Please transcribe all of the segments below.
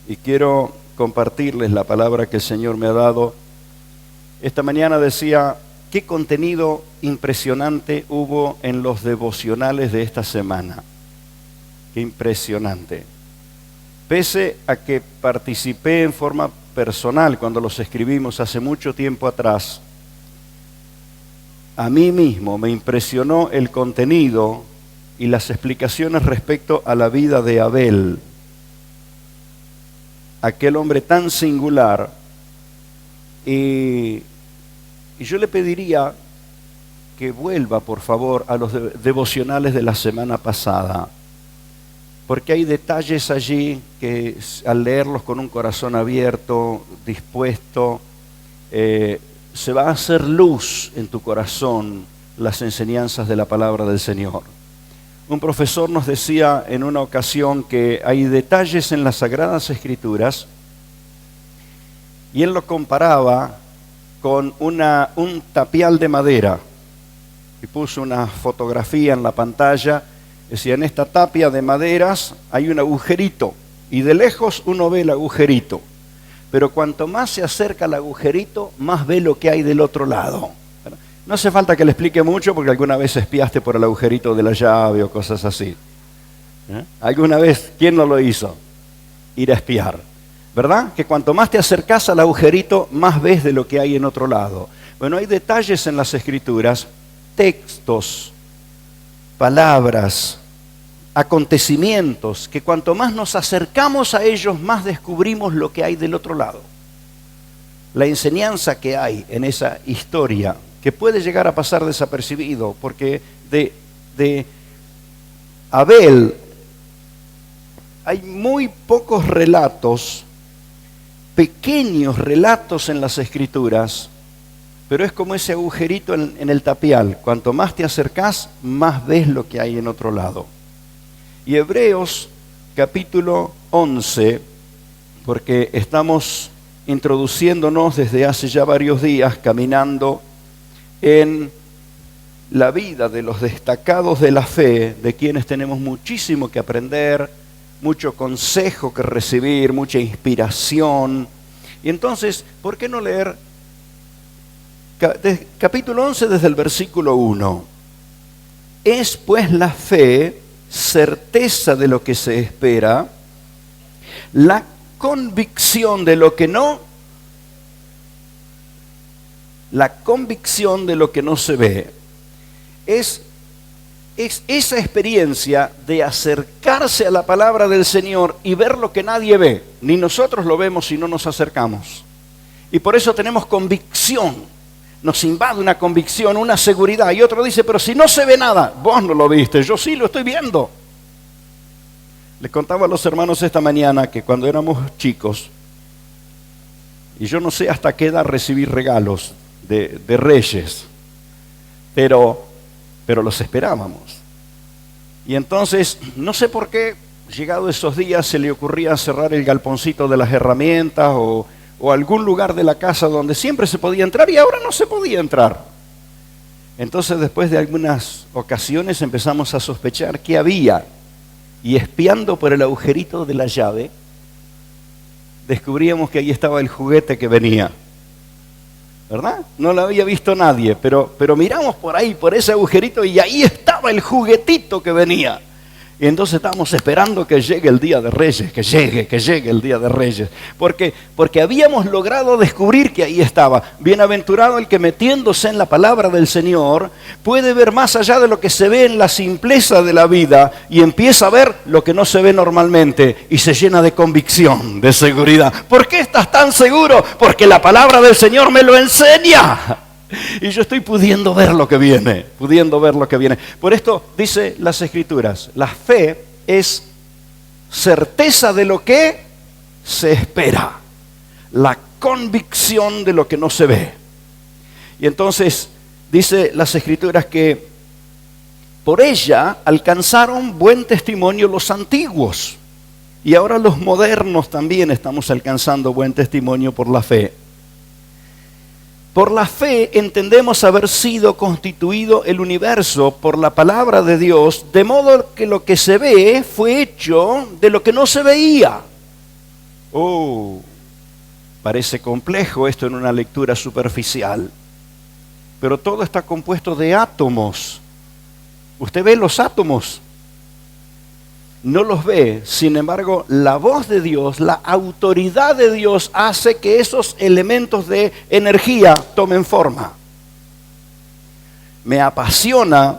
y quiero compartirles la palabra que el Señor me ha dado. Esta mañana decía, qué contenido impresionante hubo en los devocionales de esta semana. Qué impresionante. Pese a que participé en forma personal cuando los escribimos hace mucho tiempo atrás, a mí mismo me impresionó el contenido y las explicaciones respecto a la vida de Abel, aquel hombre tan singular. Y yo le pediría que vuelva, por favor, a los devocionales de la semana pasada, porque hay detalles allí que al leerlos con un corazón abierto, dispuesto, se va a hacer luz en tu corazón las enseñanzas de la palabra del Señor. Un profesor nos decía en una ocasión que hay detalles en las Sagradas Escrituras, y él lo comparaba con un tapial de madera, y puso una fotografía en la pantalla. Decía, en esta tapia de maderas hay un agujerito, y de lejos uno ve el agujerito, pero cuanto más se acerca al agujerito, más ve lo que hay del otro lado. No hace falta que le explique mucho, porque alguna vez espiaste por el agujerito de la llave o cosas así. ¿Alguna vez quién no lo hizo? Ir a espiar, ¿verdad? Que cuanto más te acercas al agujerito, más ves de lo que hay en otro lado. Bueno, hay detalles en las Escrituras, textos, palabras, acontecimientos, que cuanto más nos acercamos a ellos, más descubrimos lo que hay del otro lado. La enseñanza que hay en esa historia, que puede llegar a pasar desapercibido, porque de Abel hay muy pocos relatos, pequeños relatos en las Escrituras, pero es como ese agujerito en el tapial. Cuanto más te acercás, más ves lo que hay en otro lado. Y Hebreos capítulo 11, porque estamos introduciéndonos desde hace ya varios días, caminando en la vida de los destacados de la fe, de quienes tenemos muchísimo que aprender, mucho consejo que recibir, mucha inspiración. Y entonces, ¿por qué no leer capítulo 11 desde el versículo 1? Es pues la fe certeza de lo que se espera, la convicción de lo que no, la convicción de lo que no se ve. Es esa experiencia de acercarse a la palabra del Señor y ver lo que nadie ve. Ni nosotros lo vemos si no nos acercamos. Y por eso tenemos convicción. Nos invade una convicción, una seguridad. Y otro dice, pero si no se ve nada, vos no lo viste, yo sí lo estoy viendo. Les contaba a los hermanos esta mañana que cuando éramos chicos, y yo no sé hasta qué edad recibí regalos de reyes, pero los esperábamos. Y entonces, no sé por qué, llegado esos días, se le ocurría cerrar el galponcito de las herramientas o algún lugar de la casa donde siempre se podía entrar y ahora no se podía entrar. Entonces, después de algunas ocasiones empezamos a sospechar qué había, y espiando por el agujerito de la llave, descubríamos que ahí estaba el juguete que venía, ¿verdad? No lo había visto nadie, pero miramos por ahí, por ese agujerito, y ahí estaba el juguetito que venía. Y entonces estábamos esperando que llegue el día de Reyes, que llegue el día de Reyes. Porque habíamos logrado descubrir que ahí estaba. Bienaventurado el que, metiéndose en la palabra del Señor, puede ver más allá de lo que se ve en la simpleza de la vida y empieza a ver lo que no se ve normalmente y se llena de convicción, de seguridad. ¿Por qué estás tan seguro? Porque la palabra del Señor me lo enseña. Y yo estoy pudiendo ver lo que viene, Por esto dice las Escrituras, la fe es certeza de lo que se espera, la convicción de lo que no se ve. Y entonces dice las Escrituras que por ella alcanzaron buen testimonio los antiguos, y ahora los modernos también estamos alcanzando buen testimonio por la fe. Por la fe entendemos haber sido constituido el universo por la palabra de Dios, de modo que lo que se ve fue hecho de lo que no se veía. Oh, parece complejo esto en una lectura superficial, pero todo está compuesto de átomos. ¿Usted ve los átomos? No los ve, sin embargo, la voz de Dios, la autoridad de Dios hace que esos elementos de energía tomen forma. Me apasiona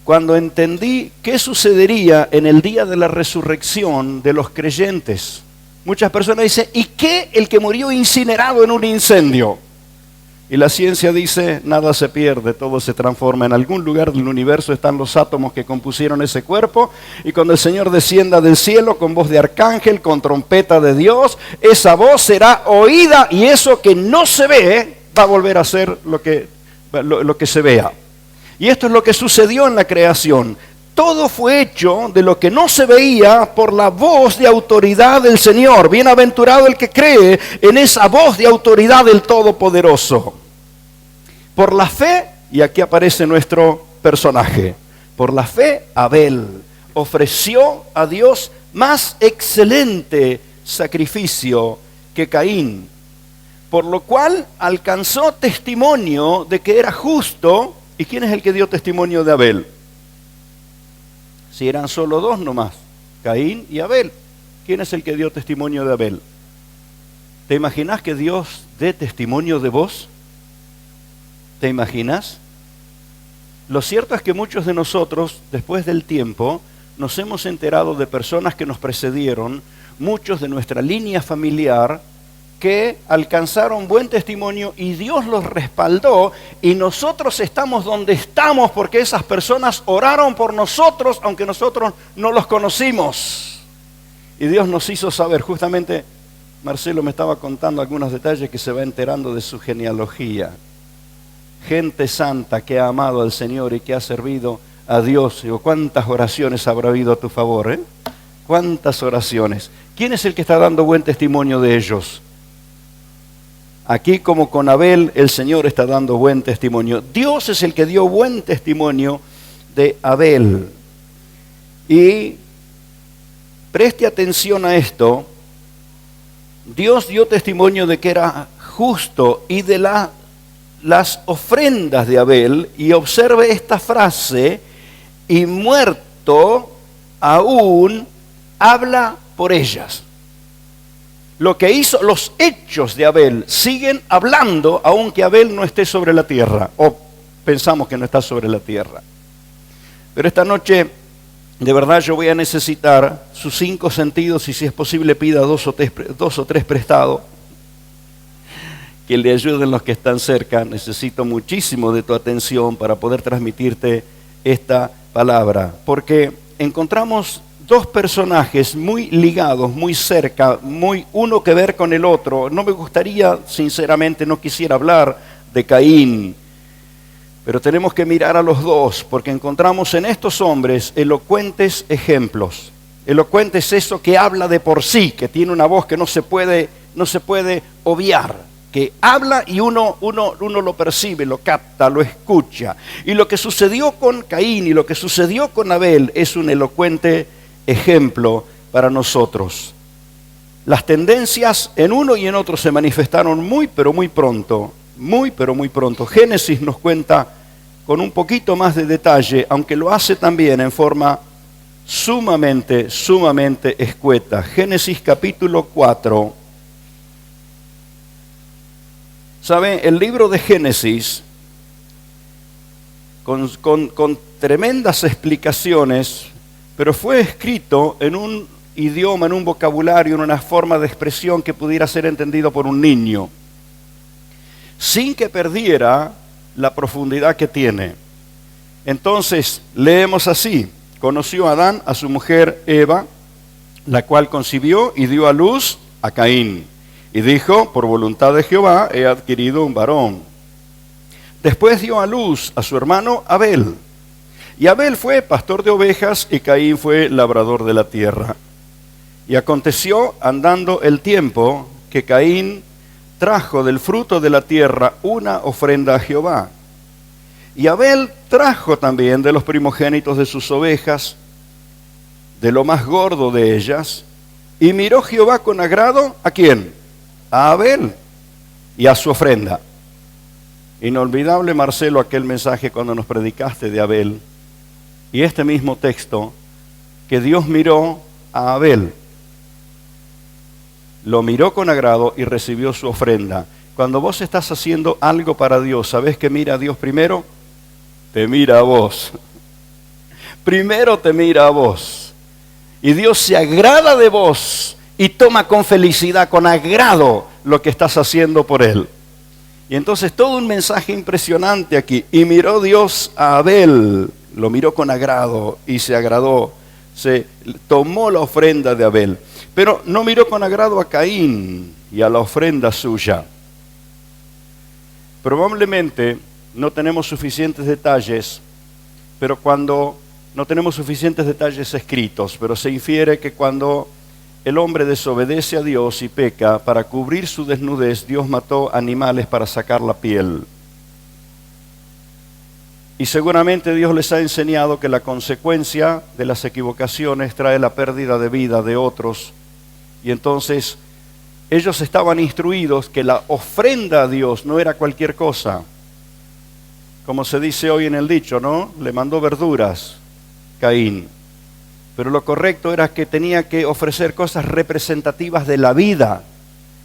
cuando entendí qué sucedería en el día de la resurrección de los creyentes. Muchas personas dicen, ¿y qué el que murió incinerado en un incendio? Y la ciencia dice, nada se pierde, todo se transforma. En algún lugar del universo están los átomos que compusieron ese cuerpo, y cuando el Señor descienda del cielo con voz de arcángel, con trompeta de Dios, esa voz será oída, y eso que no se ve va a volver a ser lo que se vea. Y esto es lo que sucedió en la creación. Todo fue hecho de lo que no se veía por la voz de autoridad del Señor. Bienaventurado el que cree en esa voz de autoridad del Todopoderoso. Por la fe, y aquí aparece nuestro personaje, por la fe Abel ofreció a Dios más excelente sacrificio que Caín, por lo cual alcanzó testimonio de que era justo. ¿Y quién es el que dio testimonio de Abel? Si eran solo dos nomás, Caín y Abel. ¿Quién es el que dio testimonio de Abel? ¿Te imaginas que Dios dé testimonio de vos? ¿Te imaginas? Lo cierto es que muchos de nosotros, después del tiempo, nos hemos enterado de personas que nos precedieron, muchos de nuestra línea familiar, que alcanzaron buen testimonio y Dios los respaldó, y nosotros estamos donde estamos porque esas personas oraron por nosotros, aunque nosotros no los conocimos. Y Dios nos hizo saber, justamente Marcelo me estaba contando algunos detalles que se va enterando de su genealogía. Gente santa que ha amado al Señor y que ha servido a Dios. Digo, ¿cuántas oraciones habrá habido a tu favor? ¿Cuántas oraciones? ¿Quién es el que está dando buen testimonio de ellos? Aquí, como con Abel, el Señor está dando buen testimonio. Dios es el que dio buen testimonio de Abel. Y preste atención a esto. Dios dio testimonio de que era justo y de las ofrendas de Abel. Y observe esta frase, y muerto aún habla por ellas. Lo que hizo, los hechos de Abel siguen hablando aunque Abel no esté sobre la tierra, o pensamos que no está sobre la tierra. Pero esta noche, de verdad, yo voy a necesitar sus 5 sentidos, y si es posible pida 2 o 3 prestados, que le ayuden los que están cerca. Necesito muchísimo de tu atención para poder transmitirte esta palabra, porque encontramos 2 personajes muy ligados, muy cerca, uno que ver con el otro. No me gustaría, sinceramente, no quisiera hablar de Caín, pero tenemos que mirar a los dos, porque encontramos en estos hombres elocuentes ejemplos. Elocuente es eso que habla de por sí, que tiene una voz que no se puede obviar, que habla y uno lo percibe, lo capta, lo escucha. Y lo que sucedió con Caín y lo que sucedió con Abel es un elocuente ejemplo para nosotros. Las tendencias en uno y en otro se manifestaron muy pronto. Génesis nos cuenta con un poquito más de detalle, aunque lo hace también en forma sumamente escueta. Génesis capítulo 4. ¿Sabe? El libro de Génesis, con tremendas explicaciones, pero fue escrito en un idioma, en un vocabulario, en una forma de expresión que pudiera ser entendido por un niño, sin que perdiera la profundidad que tiene. Entonces, leemos así: conoció Adán a su mujer Eva, la cual concibió y dio a luz a Caín, y dijo, por voluntad de Jehová he adquirido un varón. Después dio a luz a su hermano Abel. Y Abel fue pastor de ovejas y Caín fue labrador de la tierra. Y aconteció, andando el tiempo, que Caín trajo del fruto de la tierra una ofrenda a Jehová. Y Abel trajo también de los primogénitos de sus ovejas, de lo más gordo de ellas, Y miró Jehová con agrado, ¿a quién? A Abel y a su ofrenda. Inolvidable, Marcelo, aquel mensaje cuando nos predicaste de Abel. Y este mismo texto, que Dios miró a Abel. Lo miró con agrado y recibió su ofrenda. Cuando vos estás haciendo algo para Dios, ¿sabés que mira a Dios primero? Te mira a vos. Primero te mira a vos. Y Dios se agrada de vos y toma con felicidad, con agrado lo que estás haciendo por Él. Y entonces todo un mensaje impresionante aquí. Y miró Dios a Abel, lo miró con agrado y se agradó. Se tomó la ofrenda de Abel. Pero no miró con agrado a Caín y a la ofrenda suya. Probablemente no tenemos suficientes detalles, pero cuando no tenemos suficientes detalles escritos, pero se infiere que cuando el hombre desobedece a Dios y peca, para cubrir su desnudez, Dios mató animales para sacar la piel. Y seguramente Dios les ha enseñado que la consecuencia de las equivocaciones trae la pérdida de vida de otros. Y entonces ellos estaban instruidos que la ofrenda a Dios no era cualquier cosa. Como se dice hoy en el dicho, ¿no? Le mandó verduras, Caín. Pero lo correcto era que tenía que ofrecer cosas representativas de la vida.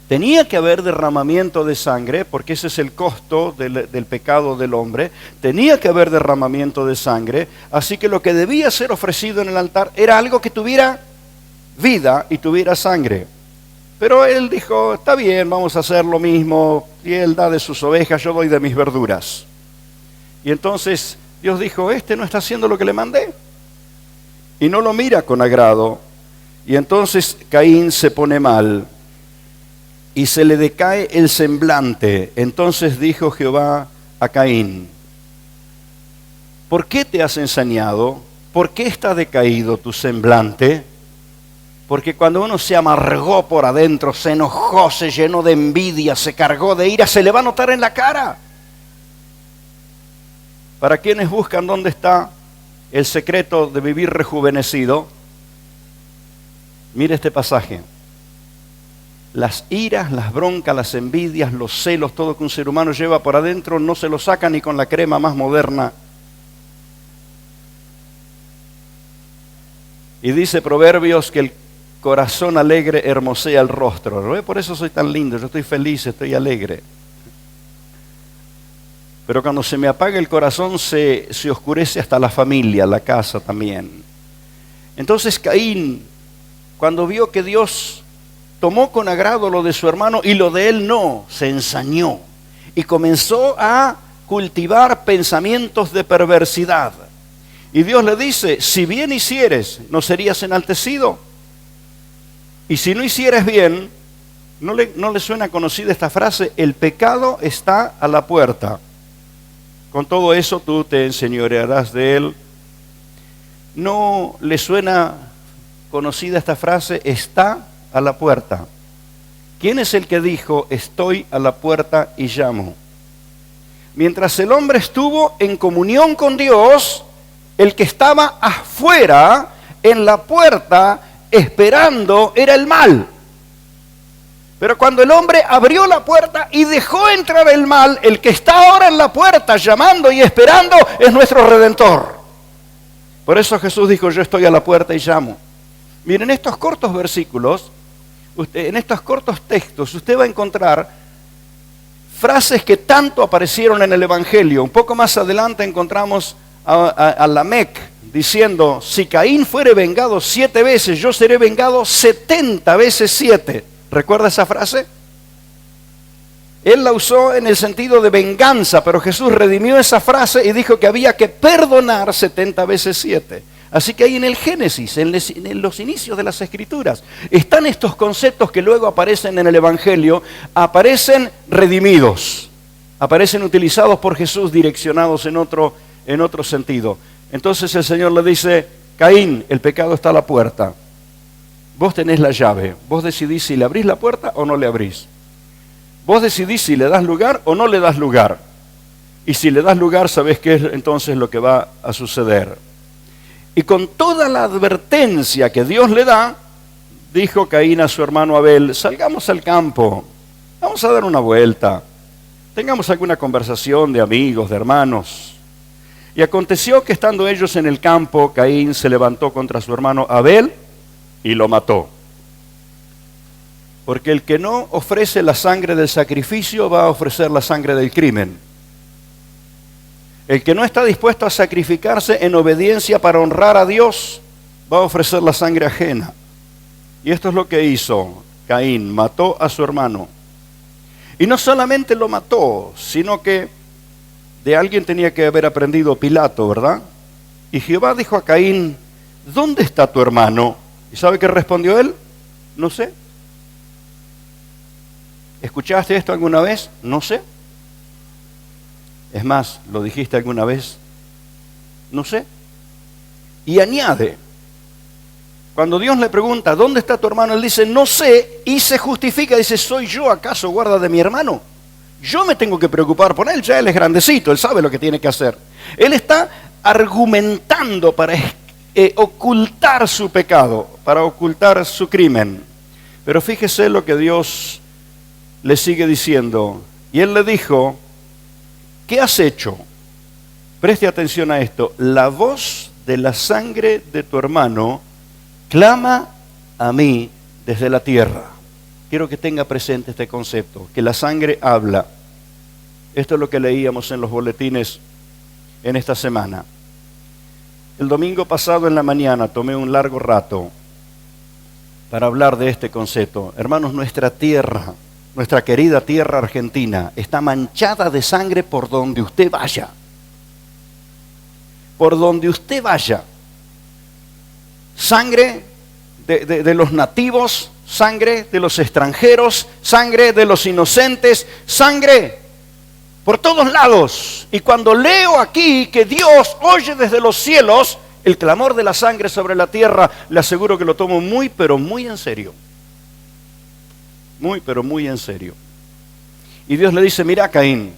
Tenía que haber derramamiento de sangre, porque ese es el costo del pecado del hombre. Tenía que haber derramamiento de sangre. Así que lo que debía ser ofrecido en el altar era algo que tuviera vida y tuviera sangre. Pero él dijo, está bien, vamos a hacer lo mismo. Y él da de sus ovejas, yo doy de mis verduras. Y entonces Dios dijo, este no está haciendo lo que le mandé. Y no lo mira con agrado. Y entonces Caín se pone mal y se le decae el semblante. Entonces dijo Jehová a Caín, ¿por qué te has ensañado? ¿Por qué está decaído tu semblante? Porque cuando uno se amargó por adentro, se enojó, se llenó de envidia, se cargó de ira, se le va a notar en la cara. Para quienes buscan dónde está el secreto de vivir rejuvenecido, mire este pasaje. Las iras, las broncas, las envidias, los celos, todo que un ser humano lleva por adentro, no se lo saca ni con la crema más moderna. Y dice Proverbios que el corazón alegre hermosea el rostro. ¿No? Por eso soy tan lindo, yo estoy feliz, estoy alegre. Pero cuando se me apaga el corazón se oscurece hasta la familia, la casa también. Entonces Caín, cuando vio que Dios tomó con agrado lo de su hermano y lo de él no, se ensañó y comenzó a cultivar pensamientos de perversidad. Y Dios le dice, si bien hicieres, ¿no serías enaltecido? Y si no hicieres bien, ¿no le suena conocida esta frase? El pecado está a la puerta. Con todo eso tú te enseñorearás de él. ¿No le suena conocida esta frase? Está a la puerta. ¿Quién es el que dijo, estoy a la puerta y llamo? Mientras el hombre estuvo en comunión con Dios, el que estaba afuera, en la puerta, esperando, era el mal. Pero cuando el hombre abrió la puerta y dejó entrar el mal, el que está ahora en la puerta llamando y esperando es nuestro Redentor. Por eso Jesús dijo, yo estoy a la puerta y llamo. Miren, estos cortos versículos, en estos cortos textos, usted va a encontrar frases que tanto aparecieron en el Evangelio. Un poco más adelante encontramos a Lamec diciendo, si Caín fuere vengado 7 veces, yo seré vengado 70 veces 7. ¿Recuerda esa frase? Él la usó en el sentido de venganza, pero Jesús redimió esa frase y dijo que había que perdonar 70 veces 7. Así que ahí en el Génesis, en los inicios de las Escrituras, están estos conceptos que luego aparecen en el Evangelio, aparecen redimidos, aparecen utilizados por Jesús, direccionados en otro sentido. Entonces el Señor le dice, Caín, el pecado está a la puerta. Vos tenés la llave, vos decidís si le abrís la puerta o no le abrís. Vos decidís si le das lugar o no le das lugar. Y si le das lugar, sabés qué es entonces lo que va a suceder. Y con toda la advertencia que Dios le da, dijo Caín a su hermano Abel: salgamos al campo, vamos a dar una vuelta, tengamos alguna conversación de amigos, de hermanos. Y aconteció que estando ellos en el campo, Caín se levantó contra su hermano Abel y lo mató. Porque el que no ofrece la sangre del sacrificio va a ofrecer la sangre del crimen. El que no está dispuesto a sacrificarse en obediencia para honrar a Dios va a ofrecer la sangre ajena. Y esto es lo que hizo Caín: mató a su hermano. Y no solamente lo mató, sino que de alguien tenía que haber aprendido Pilato, ¿verdad? Y Jehová dijo a Caín: ¿dónde está tu hermano? ¿Y sabe qué respondió él? No sé. ¿Escuchaste esto alguna vez? No sé. Es más, ¿lo dijiste alguna vez? No sé. Y añade, cuando Dios le pregunta: ¿dónde está tu hermano? Él dice: no sé, y se justifica, dice: ¿soy yo acaso guarda de mi hermano? Yo me tengo que preocupar por él, ya él es grandecito, él sabe lo que tiene que hacer. Él está argumentando para ocultar su pecado, para ocultar su crimen. Pero fíjese lo que Dios le sigue diciendo. Y él le dijo: ¿qué has hecho? Preste atención a esto. La voz de la sangre de tu hermano clama a mí desde la tierra. Quiero que tenga presente este concepto, que la sangre habla. Esto es lo que leíamos en los boletines en esta semana. El domingo pasado en la mañana tomé un largo rato para hablar de este concepto. Hermanos, nuestra tierra, nuestra querida tierra argentina, está manchada de sangre por donde usted vaya. Por donde usted vaya. Sangre de los nativos, sangre de los extranjeros, sangre de los inocentes, sangre por todos lados. Y cuando leo aquí que Dios oye desde los cielos el clamor de la sangre sobre la tierra, le aseguro que lo tomo muy, pero muy en serio. Muy, pero muy en serio. Y Dios le dice: mira, Caín,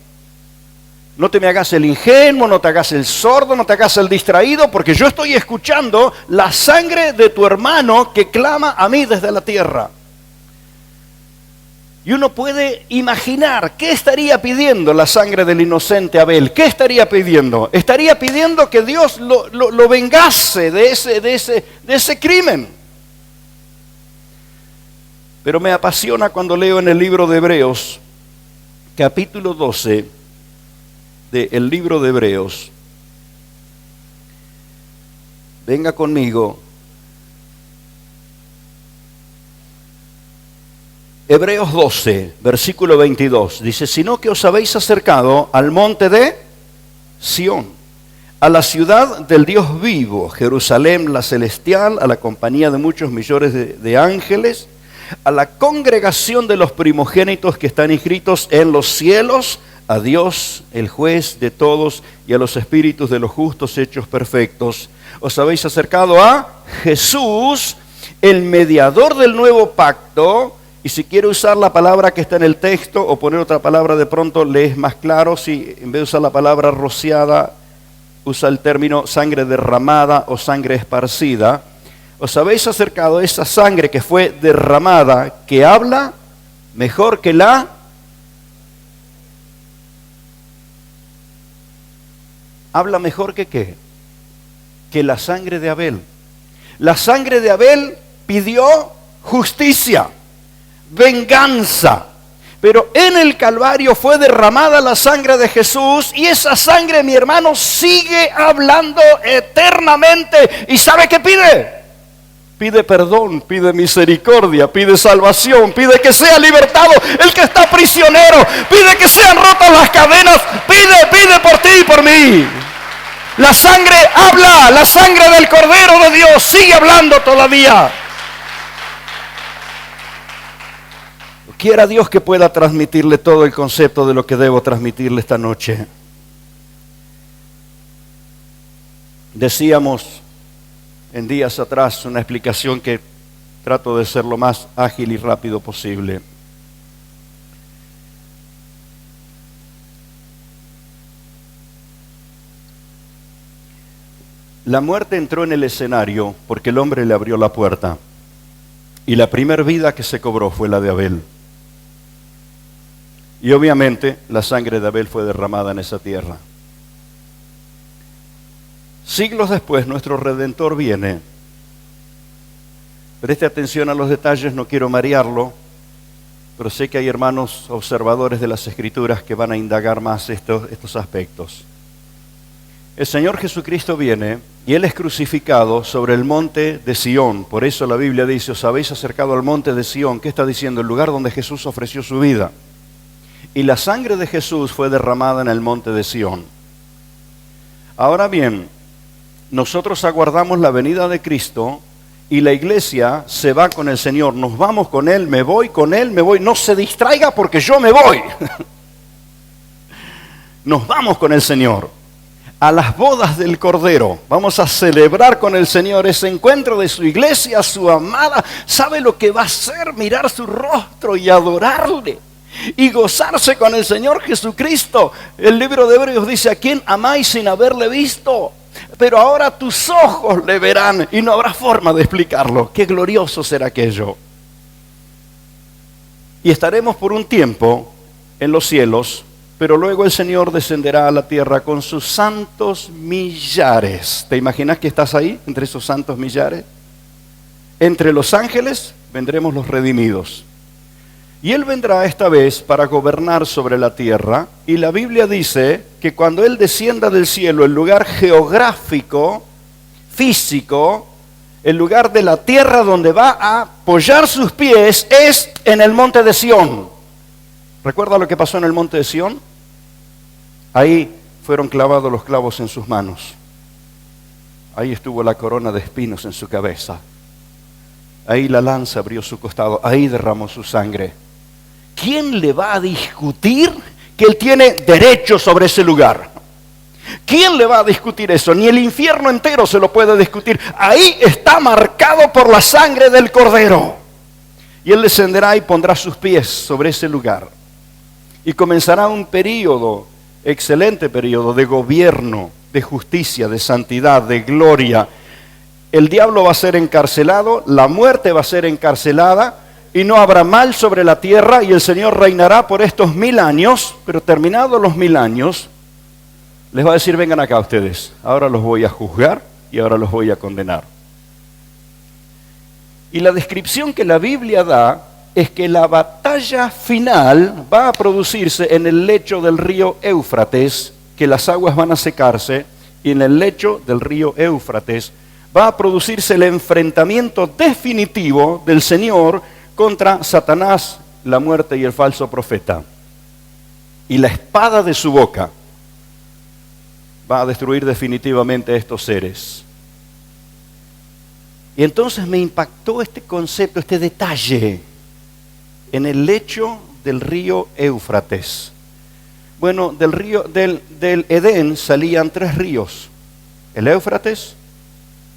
no te me hagas el ingenuo, no te hagas el sordo, no te hagas el distraído, porque yo estoy escuchando la sangre de tu hermano que clama a mí desde la tierra. Y uno puede imaginar qué estaría pidiendo la sangre del inocente Abel. ¿Qué estaría pidiendo? Estaría pidiendo que Dios lo vengase de ese crimen. Pero me apasiona cuando leo en el libro de Hebreos, capítulo 12, del libro de Hebreos. Venga conmigo. Hebreos 12, versículo 22, dice: sino que os habéis acercado al monte de Sión, a la ciudad del Dios vivo, Jerusalén la celestial, a la compañía de muchos millones de ángeles, a la congregación de los primogénitos que están inscritos en los cielos, a Dios, el juez de todos, y a los espíritus de los justos hechos perfectos. Os habéis acercado a Jesús, el mediador del nuevo pacto. Y si quiere usar la palabra que está en el texto o poner otra palabra, de pronto le es más claro. Si en vez de usar la palabra rociada, usa el término sangre derramada o sangre esparcida. Os habéis acercado a esa sangre que fue derramada, que habla mejor que la... ¿Habla mejor que qué? Que la sangre de Abel. La sangre de Abel pidió justicia, venganza, pero en el Calvario fue derramada la sangre de Jesús, y esa sangre, mi hermano, sigue hablando eternamente. ¿Y sabe qué pide? Pide perdón, pide misericordia, pide salvación, pide que sea libertado el que está prisionero, pide que sean rotas las cadenas, pide por ti y por mí. La sangre habla, la sangre del Cordero de Dios sigue hablando todavía. Quiera Dios que pueda transmitirle todo el concepto de lo que debo transmitirle esta noche. Decíamos en días atrás una explicación que trato de ser lo más ágil y rápido posible. La muerte entró en el escenario porque el hombre le abrió la puerta. Y la primera vida que se cobró fue la de Abel. Y obviamente la sangre de Abel fue derramada en esa tierra. Siglos después nuestro Redentor viene. Preste atención a los detalles, no quiero marearlo, pero sé que hay hermanos observadores de las Escrituras que van a indagar más estos aspectos. El Señor Jesucristo viene y Él es crucificado sobre el monte de Sión. Por eso la Biblia dice, os habéis acercado al monte de Sión. ¿Qué está diciendo? El lugar donde Jesús ofreció su vida. Y la sangre de Jesús fue derramada en el monte de Sión. Ahora bien, nosotros aguardamos la venida de Cristo y la iglesia se va con el Señor. Nos vamos con Él, me voy con Él, me voy. No se distraiga porque yo me voy. Nos vamos con el Señor a las bodas del Cordero. Vamos a celebrar con el Señor ese encuentro de su iglesia, su amada. ¿Sabe lo que va a hacer? Mirar su rostro y adorarle y gozarse con el Señor Jesucristo. El libro de Hebreos dice, ¿a quién amáis sin haberle visto? Pero ahora tus ojos le verán y no habrá forma de explicarlo. Qué glorioso será aquello. Y estaremos por un tiempo en los cielos, pero luego el Señor descenderá a la tierra con sus santos millares. ¿Te imaginas que estás ahí, entre esos santos millares? Entre los ángeles vendremos los redimidos. Y Él vendrá esta vez para gobernar sobre la tierra. Y la Biblia dice que cuando Él descienda del cielo, el lugar geográfico, físico, el lugar de la tierra donde va a apoyar sus pies es en el monte de Sión. ¿Recuerda lo que pasó en el monte de Sión? Ahí fueron clavados los clavos en sus manos. Ahí estuvo la corona de espinos en su cabeza. Ahí la lanza abrió su costado. Ahí derramó su sangre. ¿Quién le va a discutir que Él tiene derecho sobre ese lugar? ¿Quién le va a discutir eso? Ni el infierno entero se lo puede discutir. Ahí está marcado por la sangre del Cordero. Y Él descenderá y pondrá sus pies sobre ese lugar. Y comenzará un período, excelente período de gobierno, de justicia, de santidad, de gloria. El diablo va a ser encarcelado, la muerte va a ser encarcelada y no habrá mal sobre la tierra y el Señor reinará por estos 1000 años, pero terminados los 1000 años, les va a decir, vengan acá ustedes, ahora los voy a juzgar y ahora los voy a condenar. Y la descripción que la Biblia da es que la batalla final va a producirse en el lecho del río Éufrates, que las aguas van a secarse, y en el lecho del río Éufrates va a producirse el enfrentamiento definitivo del Señor contra Satanás, la muerte y el falso profeta. Y la espada de su boca va a destruir definitivamente a estos seres. Y entonces me impactó este concepto, este detalle, en el lecho del río Éufrates. Bueno, del Edén salían 3 ríos: el Éufrates,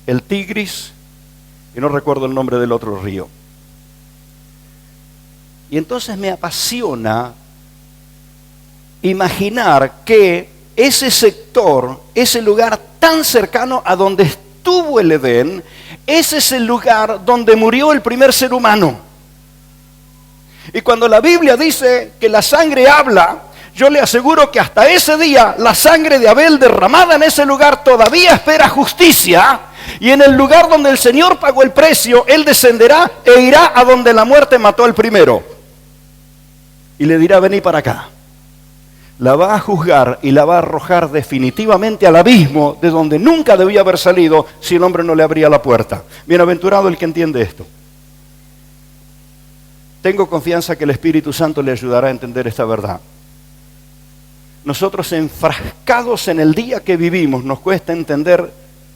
el Tigris, y no recuerdo el nombre del otro río. Y entonces me apasiona imaginar que ese sector, ese lugar tan cercano a donde estuvo el Edén, ese es el lugar donde murió el primer ser humano. Y cuando la Biblia dice que la sangre habla, yo le aseguro que hasta ese día la sangre de Abel derramada en ese lugar todavía espera justicia. Y en el lugar donde el Señor pagó el precio, Él descenderá e irá a donde la muerte mató al primero. Y le dirá, vení para acá. La va a juzgar y la va a arrojar definitivamente al abismo de donde nunca debía haber salido si el hombre no le abría la puerta. Bienaventurado el que entiende esto. Tengo confianza que el Espíritu Santo le ayudará a entender esta verdad. Nosotros enfrascados en el día que vivimos, nos cuesta entender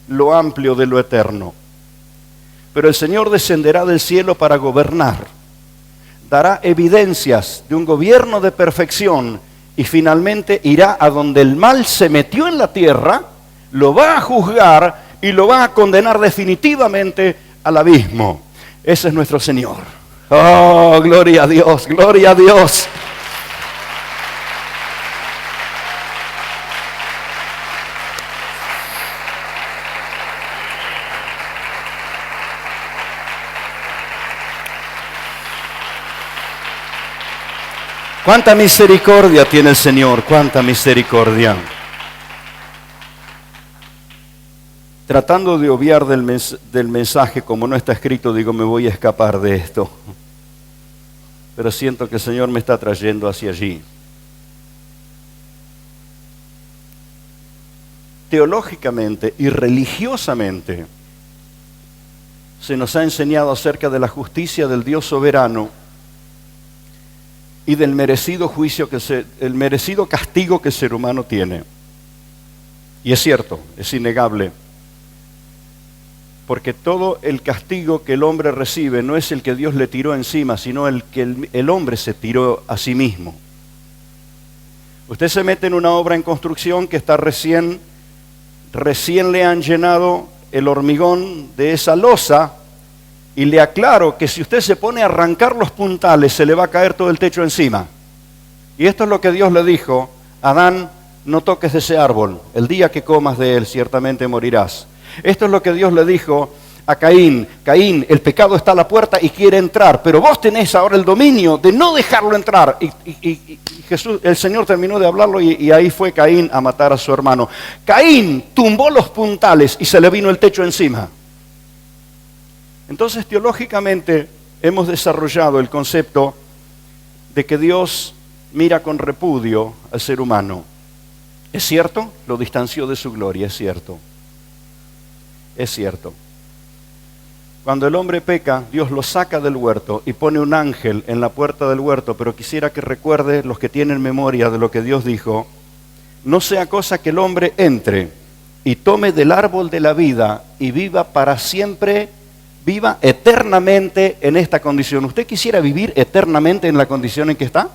lo amplio de lo eterno. Pero el Señor descenderá del cielo para gobernar. Dará evidencias de un gobierno de perfección y finalmente irá a donde el mal se metió en la tierra, lo va a juzgar y lo va a condenar definitivamente al abismo. Ese es nuestro Señor. Oh, gloria a Dios, gloria a Dios. Cuánta misericordia tiene el Señor, cuánta misericordia. Tratando de obviar del mensaje, como no está escrito, digo, me voy a escapar de esto. Pero siento que el Señor me está trayendo hacia allí. Teológicamente y religiosamente se nos ha enseñado acerca de la justicia del Dios soberano y del merecido juicio el merecido castigo que el ser humano tiene. Y es cierto, es innegable, porque todo el castigo que el hombre recibe no es el que Dios le tiró encima, sino el que el hombre se tiró a sí mismo. Usted se mete en una obra en construcción que está recién le han llenado el hormigón de esa losa, y le aclaro que si usted se pone a arrancar los puntales, se le va a caer todo el techo encima. Y esto es lo que Dios le dijo: Adán, no toques de ese árbol, el día que comas de él ciertamente morirás. Esto es lo que Dios le dijo a Caín: Caín, el pecado está a la puerta y quiere entrar, pero vos tenés ahora el dominio de no dejarlo entrar. Y Jesús, el Señor terminó de hablarlo y ahí fue Caín a matar a su hermano. Caín tumbó los puntales y se le vino el techo encima. Entonces, teológicamente hemos desarrollado el concepto de que Dios mira con repudio al ser humano. ¿Es cierto? Lo distanció de su gloria, es cierto. Es cierto. Cuando el hombre peca, Dios lo saca del huerto y pone un ángel en la puerta del huerto, pero quisiera que recuerde, los que tienen memoria de lo que Dios dijo: no sea cosa que el hombre entre y tome del árbol de la vida y viva para siempre, viva eternamente en esta condición. ¿Usted quisiera vivir eternamente en la condición en que está?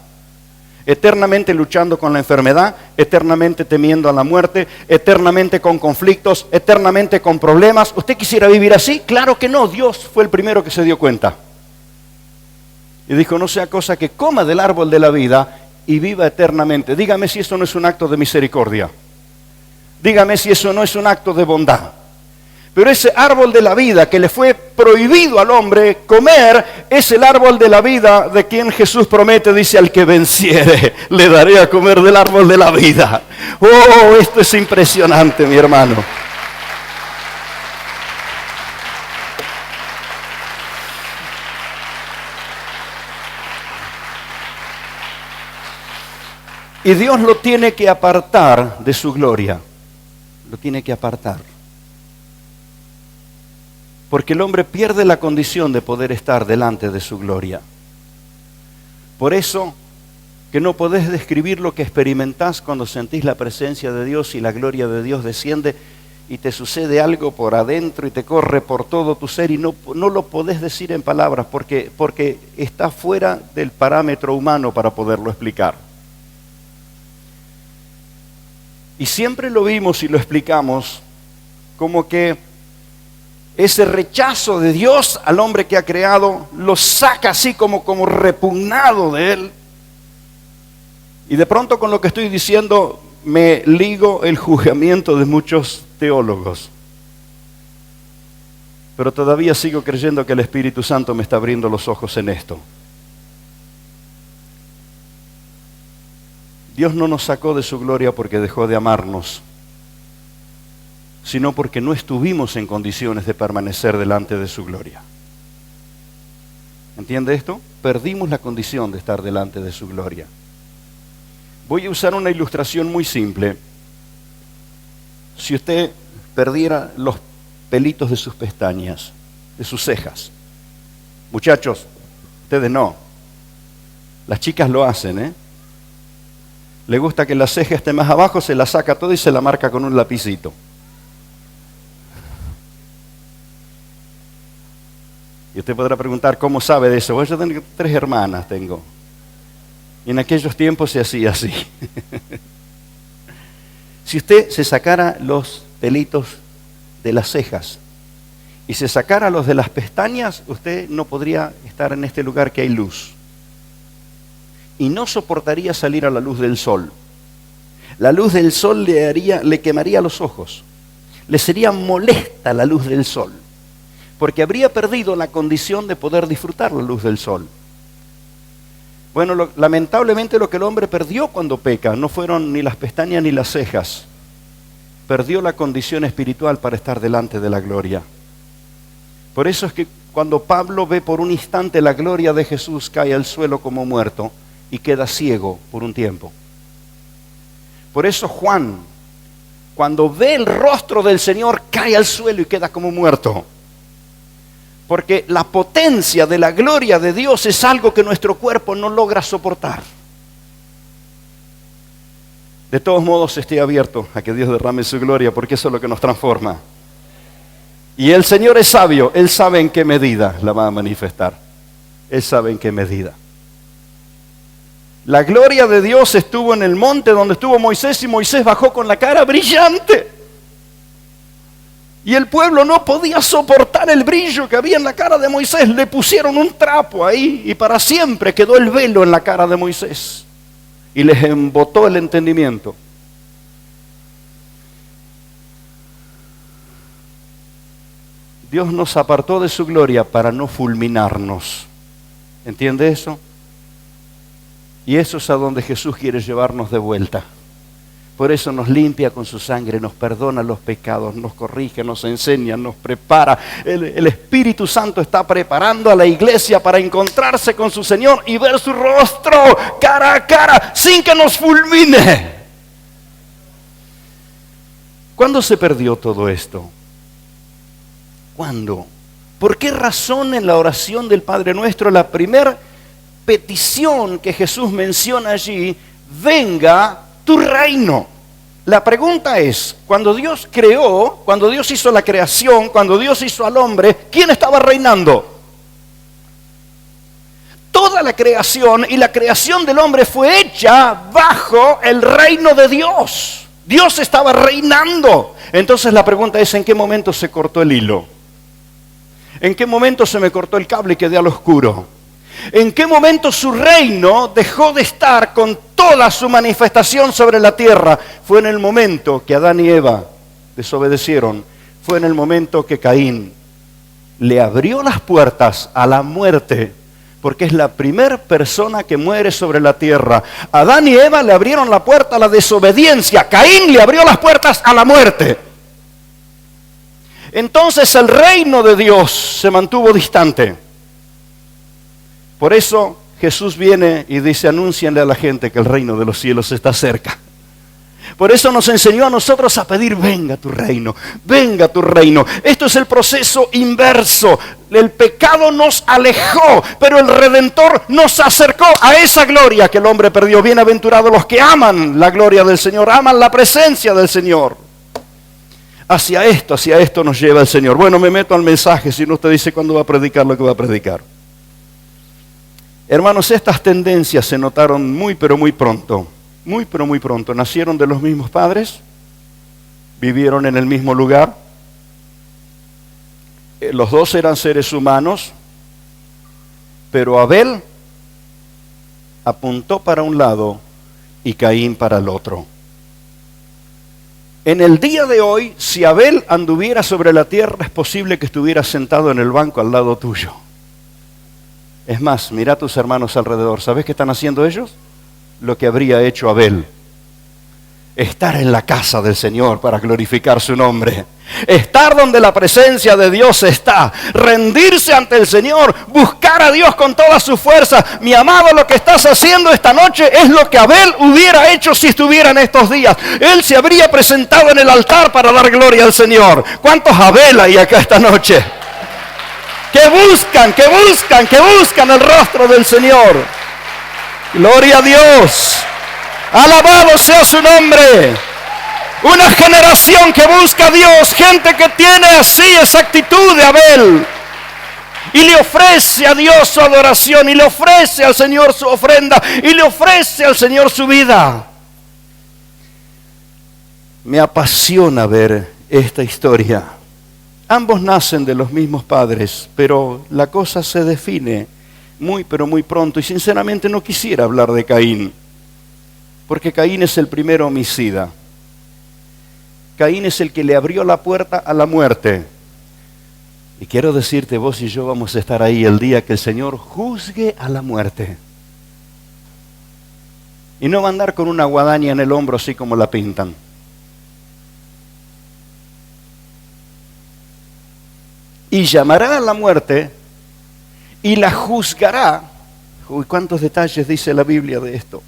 Eternamente luchando con la enfermedad, eternamente temiendo a la muerte, eternamente con conflictos, eternamente con problemas. ¿Usted quisiera vivir así? Claro que no. Dios fue el primero que se dio cuenta. Y dijo: no sea cosa que coma del árbol de la vida y viva eternamente. Dígame si eso no es un acto de misericordia. Dígame si eso no es un acto de bondad. Pero ese árbol de la vida que le fue prohibido al hombre comer, es el árbol de la vida de quien Jesús promete, dice: al que venciere, le daré a comer del árbol de la vida. ¡Oh, esto es impresionante, mi hermano! Y Dios lo tiene que apartar de su gloria. Lo tiene que apartar. Porque el hombre pierde la condición de poder estar delante de su gloria. Por eso que no podés describir lo que experimentás cuando sentís la presencia de Dios y la gloria de Dios desciende y te sucede algo por adentro y te corre por todo tu ser, y no lo podés decir en palabras porque está fuera del parámetro humano para poderlo explicar. Y siempre lo vimos y lo explicamos como que ese rechazo de Dios al hombre que ha creado lo saca así como repugnado de él. Y de pronto, con lo que estoy diciendo, me ligo el juzgamiento de muchos teólogos. Pero todavía sigo creyendo que el Espíritu Santo me está abriendo los ojos en esto. Dios no nos sacó de su gloria porque dejó de amarnos, sino porque no estuvimos en condiciones de permanecer delante de su gloria. ¿Entiende esto? Perdimos la condición de estar delante de su gloria. Voy a usar una ilustración muy simple. Si usted perdiera los pelitos de sus pestañas, de sus cejas. Muchachos, ustedes no. Las chicas lo hacen, ¿eh? Le gusta que la ceja esté más abajo, se la saca todo y se la marca con un lapicito. Y usted podrá preguntar: ¿cómo sabe de eso? Bueno, yo tengo 3 hermanas, y en aquellos tiempos se hacía así. Si usted se sacara los pelitos de las cejas y se sacara los de las pestañas, usted no podría estar en este lugar que hay luz. Y no soportaría salir a la luz del sol. La luz del sol le quemaría los ojos. Le sería molesta la luz del sol, porque habría perdido la condición de poder disfrutar la luz del sol. Bueno, lamentablemente lo que el hombre perdió cuando peca no fueron ni las pestañas ni las cejas. Perdió la condición espiritual para estar delante de la gloria. Por eso es que cuando Pablo ve por un instante la gloria de Jesús, cae al suelo como muerto y queda ciego por un tiempo. Por eso Juan, cuando ve el rostro del Señor, cae al suelo y queda como muerto. Porque la potencia de la gloria de Dios es algo que nuestro cuerpo no logra soportar. De todos modos, esté abierto a que Dios derrame su gloria, porque eso es lo que nos transforma. Y el Señor es sabio, Él sabe en qué medida la va a manifestar. Él sabe en qué medida. La gloria de Dios estuvo en el monte donde estuvo Moisés, y Moisés bajó con la cara brillante. Y el pueblo no podía soportar el brillo que había en la cara de Moisés. Le pusieron un trapo ahí y para siempre quedó el velo en la cara de Moisés. Y les embotó el entendimiento. Dios nos apartó de su gloria para no fulminarnos. ¿Entiende eso? Y eso es a donde Jesús quiere llevarnos de vuelta. Por eso nos limpia con su sangre, nos perdona los pecados, nos corrige, nos enseña, nos prepara. El Espíritu Santo está preparando a la iglesia para encontrarse con su Señor y ver su rostro cara a cara sin que nos fulmine. ¿Cuándo se perdió todo esto? ¿Cuándo? ¿Por qué razón en la oración del Padre Nuestro la primera petición que Jesús menciona allí, venga tu reino? La pregunta es, cuando Dios creó, cuando Dios hizo la creación, cuando Dios hizo al hombre, ¿quién estaba reinando? Toda la creación y la creación del hombre fue hecha bajo el reino de Dios. Dios estaba reinando. Entonces la pregunta es, ¿en qué momento se cortó el hilo? ¿En qué momento se me cortó el cable y quedé al oscuro? ¿En qué momento su reino dejó de estar con toda su manifestación sobre la tierra? Fue en el momento que Adán y Eva desobedecieron. Fue en el momento que Caín le abrió las puertas a la muerte, porque es la primera persona que muere sobre la tierra. Adán y Eva le abrieron la puerta a la desobediencia. Caín le abrió las puertas a la muerte. Entonces el reino de Dios se mantuvo distante. Por eso Jesús viene y dice, anúncienle a la gente que el reino de los cielos está cerca. Por eso nos enseñó a nosotros a pedir, venga tu reino, venga tu reino. Esto es el proceso inverso. El pecado nos alejó, pero el Redentor nos acercó a esa gloria que el hombre perdió. Bienaventurados los que aman la gloria del Señor, aman la presencia del Señor. Hacia esto nos lleva el Señor. Bueno, me meto al mensaje, si no usted dice cuándo va a predicar lo que va a predicar. Hermanos, estas tendencias se notaron muy pero muy pronto. Muy pero muy pronto. Nacieron de los mismos padres, vivieron en el mismo lugar. Los dos eran seres humanos, pero Abel apuntó para un lado y Caín para el otro. En el día de hoy, si Abel anduviera sobre la tierra, es posible que estuviera sentado en el banco al lado tuyo. Es más, mira a tus hermanos alrededor. ¿Sabes qué están haciendo ellos? Lo que habría hecho Abel. Estar en la casa del Señor para glorificar su nombre. Estar donde la presencia de Dios está. Rendirse ante el Señor. Buscar a Dios con toda su fuerza. Mi amado, lo que estás haciendo esta noche es lo que Abel hubiera hecho si estuviera en estos días. Él se habría presentado en el altar para dar gloria al Señor. ¿Cuántos Abel hay acá esta noche? Que buscan el rostro del Señor. Gloria a Dios. Alabado sea su nombre. Una generación que busca a Dios, gente que tiene así esa actitud de Abel. Y le ofrece a Dios su adoración, y le ofrece al Señor su ofrenda, y le ofrece al Señor su vida. Me apasiona ver esta historia. Ambos nacen de los mismos padres, pero la cosa se define muy pero muy pronto. Y sinceramente no quisiera hablar de Caín, porque Caín es el primer homicida. Caín es el que le abrió la puerta a la muerte. Y quiero decirte, vos y yo vamos a estar ahí el día que el Señor juzgue a la muerte. Y no va a andar con una guadaña en el hombro así como la pintan. Y llamará a la muerte y la juzgará. Uy, ¿cuántos detalles dice la Biblia de esto?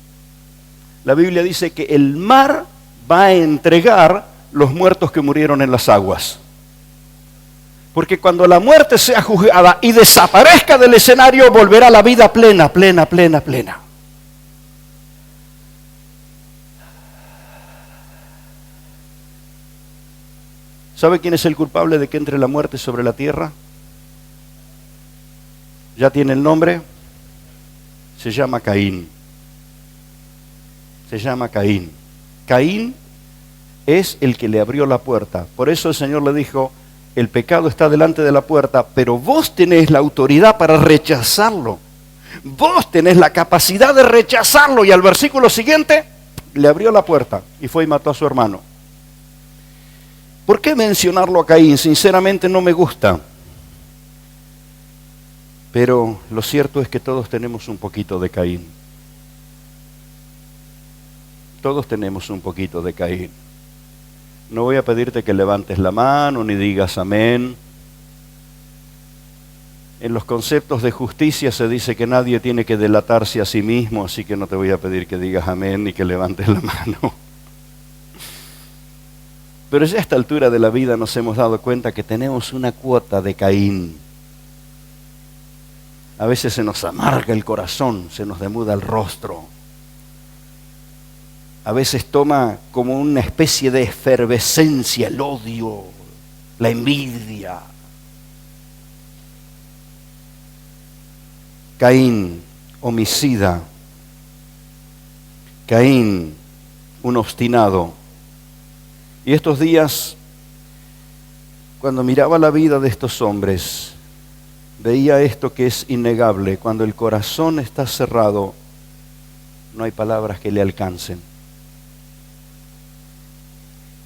La Biblia dice que el mar va a entregar los muertos que murieron en las aguas. Porque cuando la muerte sea juzgada y desaparezca del escenario, volverá la vida plena, plena, plena, plena. ¿Sabe quién es el culpable de que entre la muerte sobre la tierra? ¿Ya tiene el nombre? Se llama Caín. Se llama Caín. Caín es el que le abrió la puerta. Por eso el Señor le dijo, el pecado está delante de la puerta, pero vos tenés la autoridad para rechazarlo. Vos tenés la capacidad de rechazarlo. Y al versículo siguiente, le abrió la puerta y fue y mató a su hermano. ¿Por qué mencionarlo a Caín? Sinceramente no me gusta. Pero lo cierto es que todos tenemos un poquito de Caín. Todos tenemos un poquito de Caín. No voy a pedirte que levantes la mano ni digas amén. En los conceptos de justicia se dice que nadie tiene que delatarse a sí mismo, así que no te voy a pedir que digas amén ni que levantes la mano. Pero ya a esta altura de la vida nos hemos dado cuenta que tenemos una cuota de Caín. A veces se nos amarga el corazón, se nos demuda el rostro. A veces toma como una especie de efervescencia el odio, la envidia. Caín, homicida. Caín, un obstinado. Y estos días, cuando miraba la vida de estos hombres, veía esto que es innegable. Cuando el corazón está cerrado, no hay palabras que le alcancen.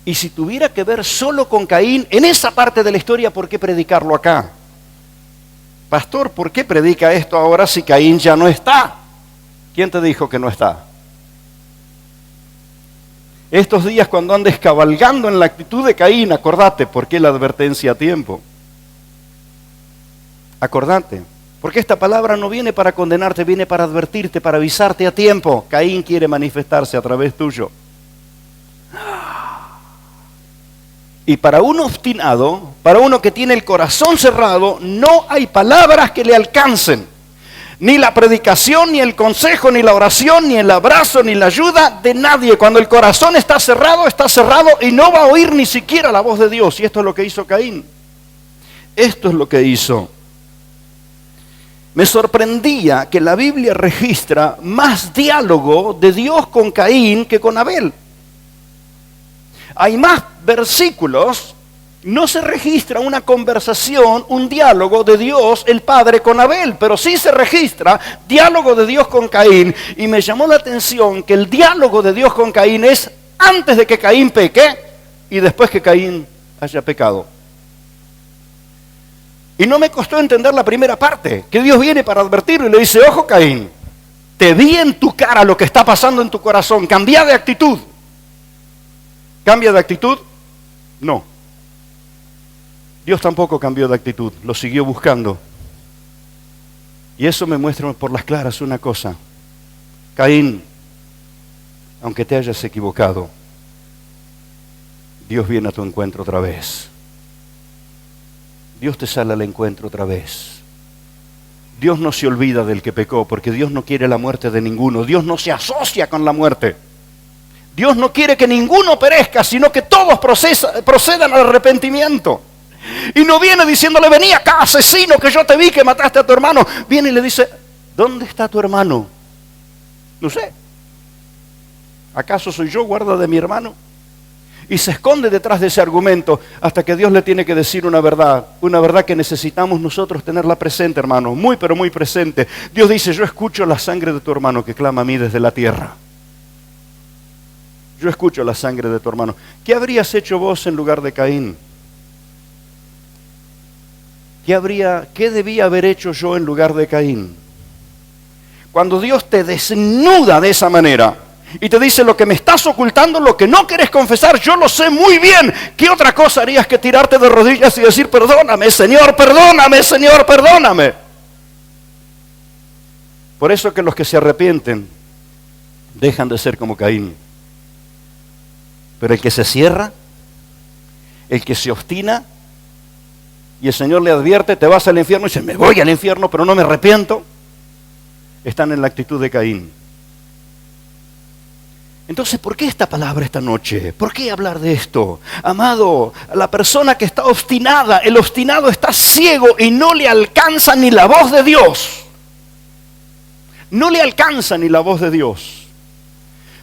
Y si tuviera que ver solo con Caín, en esa parte de la historia, ¿por qué predicarlo acá? Pastor, ¿por qué predica esto ahora si Caín ya no está? ¿Quién te dijo que no está? Estos días cuando andes cabalgando en la actitud de Caín, acordate, ¿por qué la advertencia a tiempo? Acordate, porque esta palabra no viene para condenarte, viene para advertirte, para avisarte a tiempo. Caín quiere manifestarse a través tuyo. Y para un obstinado, para uno que tiene el corazón cerrado, no hay palabras que le alcancen. Ni la predicación, ni el consejo, ni la oración, ni el abrazo, ni la ayuda de nadie. Cuando el corazón está cerrado y no va a oír ni siquiera la voz de Dios. Y esto es lo que hizo Caín. Esto es lo que hizo. Me sorprendía que la Biblia registra más diálogo de Dios con Caín que con Abel. Hay más versículos, no se registra una conversación, un diálogo de Dios, el Padre, con Abel, pero sí se registra diálogo de Dios con Caín. Y me llamó la atención que el diálogo de Dios con Caín es antes de que Caín peque y después que Caín haya pecado. Y no me costó entender la primera parte, que Dios viene para advertirlo y le dice, ojo Caín, te vi en tu cara lo que está pasando en tu corazón, cambia de actitud. ¿Cambia de actitud? No. Dios tampoco cambió de actitud, lo siguió buscando. Y eso me muestra por las claras una cosa. Caín, aunque te hayas equivocado, Dios viene a tu encuentro otra vez. Dios te sale al encuentro otra vez. Dios no se olvida del que pecó, porque Dios no quiere la muerte de ninguno. Dios no se asocia con la muerte. Dios no quiere que ninguno perezca, sino que todos procedan al arrepentimiento. Y no viene diciéndole, vení acá, asesino, que yo te vi que mataste a tu hermano. Viene y le dice, ¿dónde está tu hermano? No sé. ¿Acaso soy yo guarda de mi hermano? Y se esconde detrás de ese argumento hasta que Dios le tiene que decir una verdad que necesitamos nosotros tenerla presente, hermano, muy pero muy presente. Dios dice, yo escucho la sangre de tu hermano que clama a mí desde la tierra. Yo escucho la sangre de tu hermano. ¿Qué habrías hecho vos en lugar de Caín? ¿Qué debía haber hecho yo en lugar de Caín? Cuando Dios te desnuda de esa manera, Y te dice: lo que me estás ocultando, lo que no querés confesar, yo lo sé muy bien. ¿Qué otra cosa harías que tirarte de rodillas y decir: perdóname, Señor, perdóname, Señor, perdóname? Por eso que los que se arrepienten dejan de ser como Caín. Pero el que se cierra, el que se obstina, y el Señor le advierte: te vas al infierno, y dice: me voy al infierno, pero no me arrepiento, están en la actitud de Caín. Entonces, ¿por qué esta palabra esta noche? ¿Por qué hablar de esto? Amado, la persona que está obstinada, el obstinado está ciego y no le alcanza ni la voz de Dios. No le alcanza ni la voz de Dios.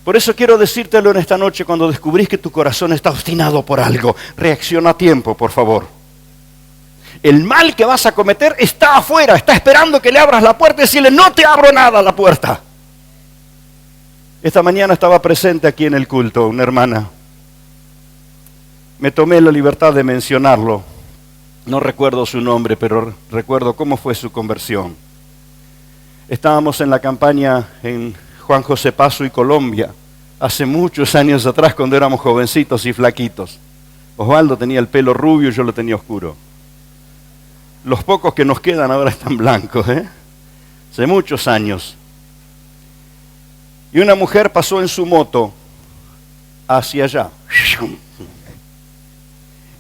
Por eso quiero decírtelo en esta noche: cuando descubrís que tu corazón está obstinado por algo, reacciona a tiempo, por favor. El mal que vas a cometer está afuera, está esperando que le abras la puerta y decirle: no te abro nada la puerta. Esta mañana estaba presente aquí en el culto una hermana. Me tomé la libertad de mencionarlo. No recuerdo su nombre, pero recuerdo cómo fue su conversión. Estábamos en la campaña en Juan José Paso y Colombia, hace muchos años atrás, cuando éramos jovencitos y flaquitos. Osvaldo tenía el pelo rubio y yo lo tenía oscuro. Los pocos que nos quedan ahora están blancos, hace muchos años. Y una mujer pasó en su moto hacia allá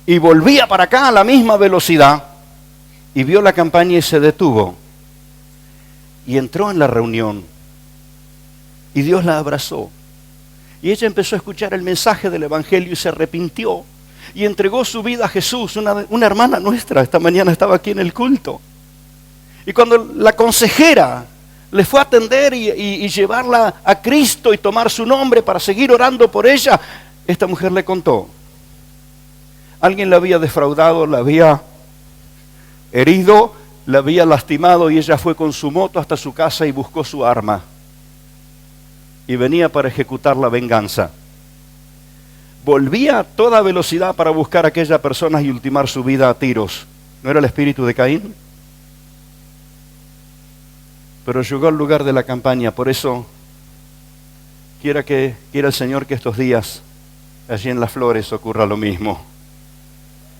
y volvía para acá a la misma velocidad, y vio la campaña y se detuvo y entró en la reunión, y Dios la abrazó, y ella empezó a escuchar el mensaje del Evangelio y se arrepintió y entregó su vida a Jesús. Una hermana nuestra esta mañana estaba aquí en el culto, y cuando la consejera le fue a atender y llevarla a Cristo y tomar su nombre para seguir orando por ella, esta mujer le contó: alguien la había defraudado, la había herido, la había lastimado, y ella fue con su moto hasta su casa y buscó su arma y venía para ejecutar la venganza. Volvía a toda velocidad para buscar a aquella persona y ultimar su vida a tiros. ¿No era el espíritu de Caín? Pero llegó al lugar de la campaña. Por eso quiera el Señor que estos días allí en Las Flores ocurra lo mismo,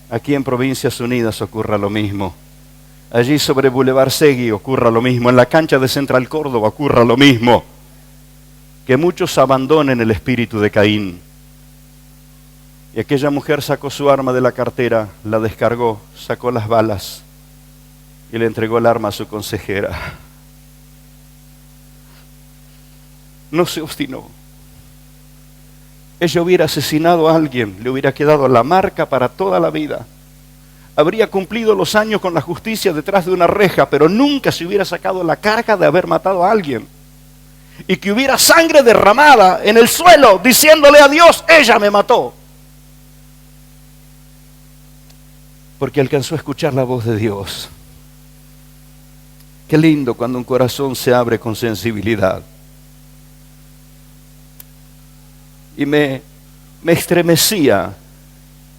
aquí en Provincias Unidas ocurra lo mismo, allí sobre Boulevard Segui ocurra lo mismo, en la cancha de Central Córdoba ocurra lo mismo, que muchos abandonen el espíritu de Caín. Y aquella mujer sacó su arma de la cartera, la descargó, sacó las balas y le entregó el arma a su consejera. No se obstinó. Ella hubiera asesinado a alguien, le hubiera quedado la marca para toda la vida. Habría cumplido los años con la justicia detrás de una reja, pero nunca se hubiera sacado la carga de haber matado a alguien. Y que hubiera sangre derramada en el suelo, diciéndole a Dios: ella me mató. Porque alcanzó a escuchar la voz de Dios. Qué lindo cuando un corazón se abre con sensibilidad. Y me estremecía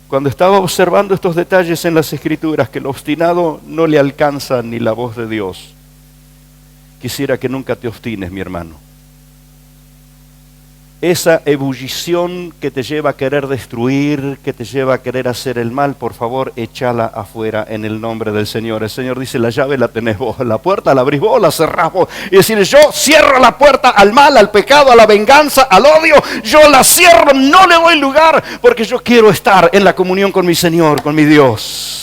cuando estaba observando estos detalles en las Escrituras, que el obstinado no le alcanza ni la voz de Dios. Quisiera que nunca te obstines, mi hermano. Esa ebullición que te lleva a querer destruir, que te lleva a querer hacer el mal, por favor, échala afuera en el nombre del Señor. El Señor dice: la llave la tenés vos, la puerta la abrís vos, la cerrás vos. Y decir: yo cierro la puerta al mal, al pecado, a la venganza, al odio. Yo la cierro, no le doy lugar, porque yo quiero estar en la comunión con mi Señor, con mi Dios.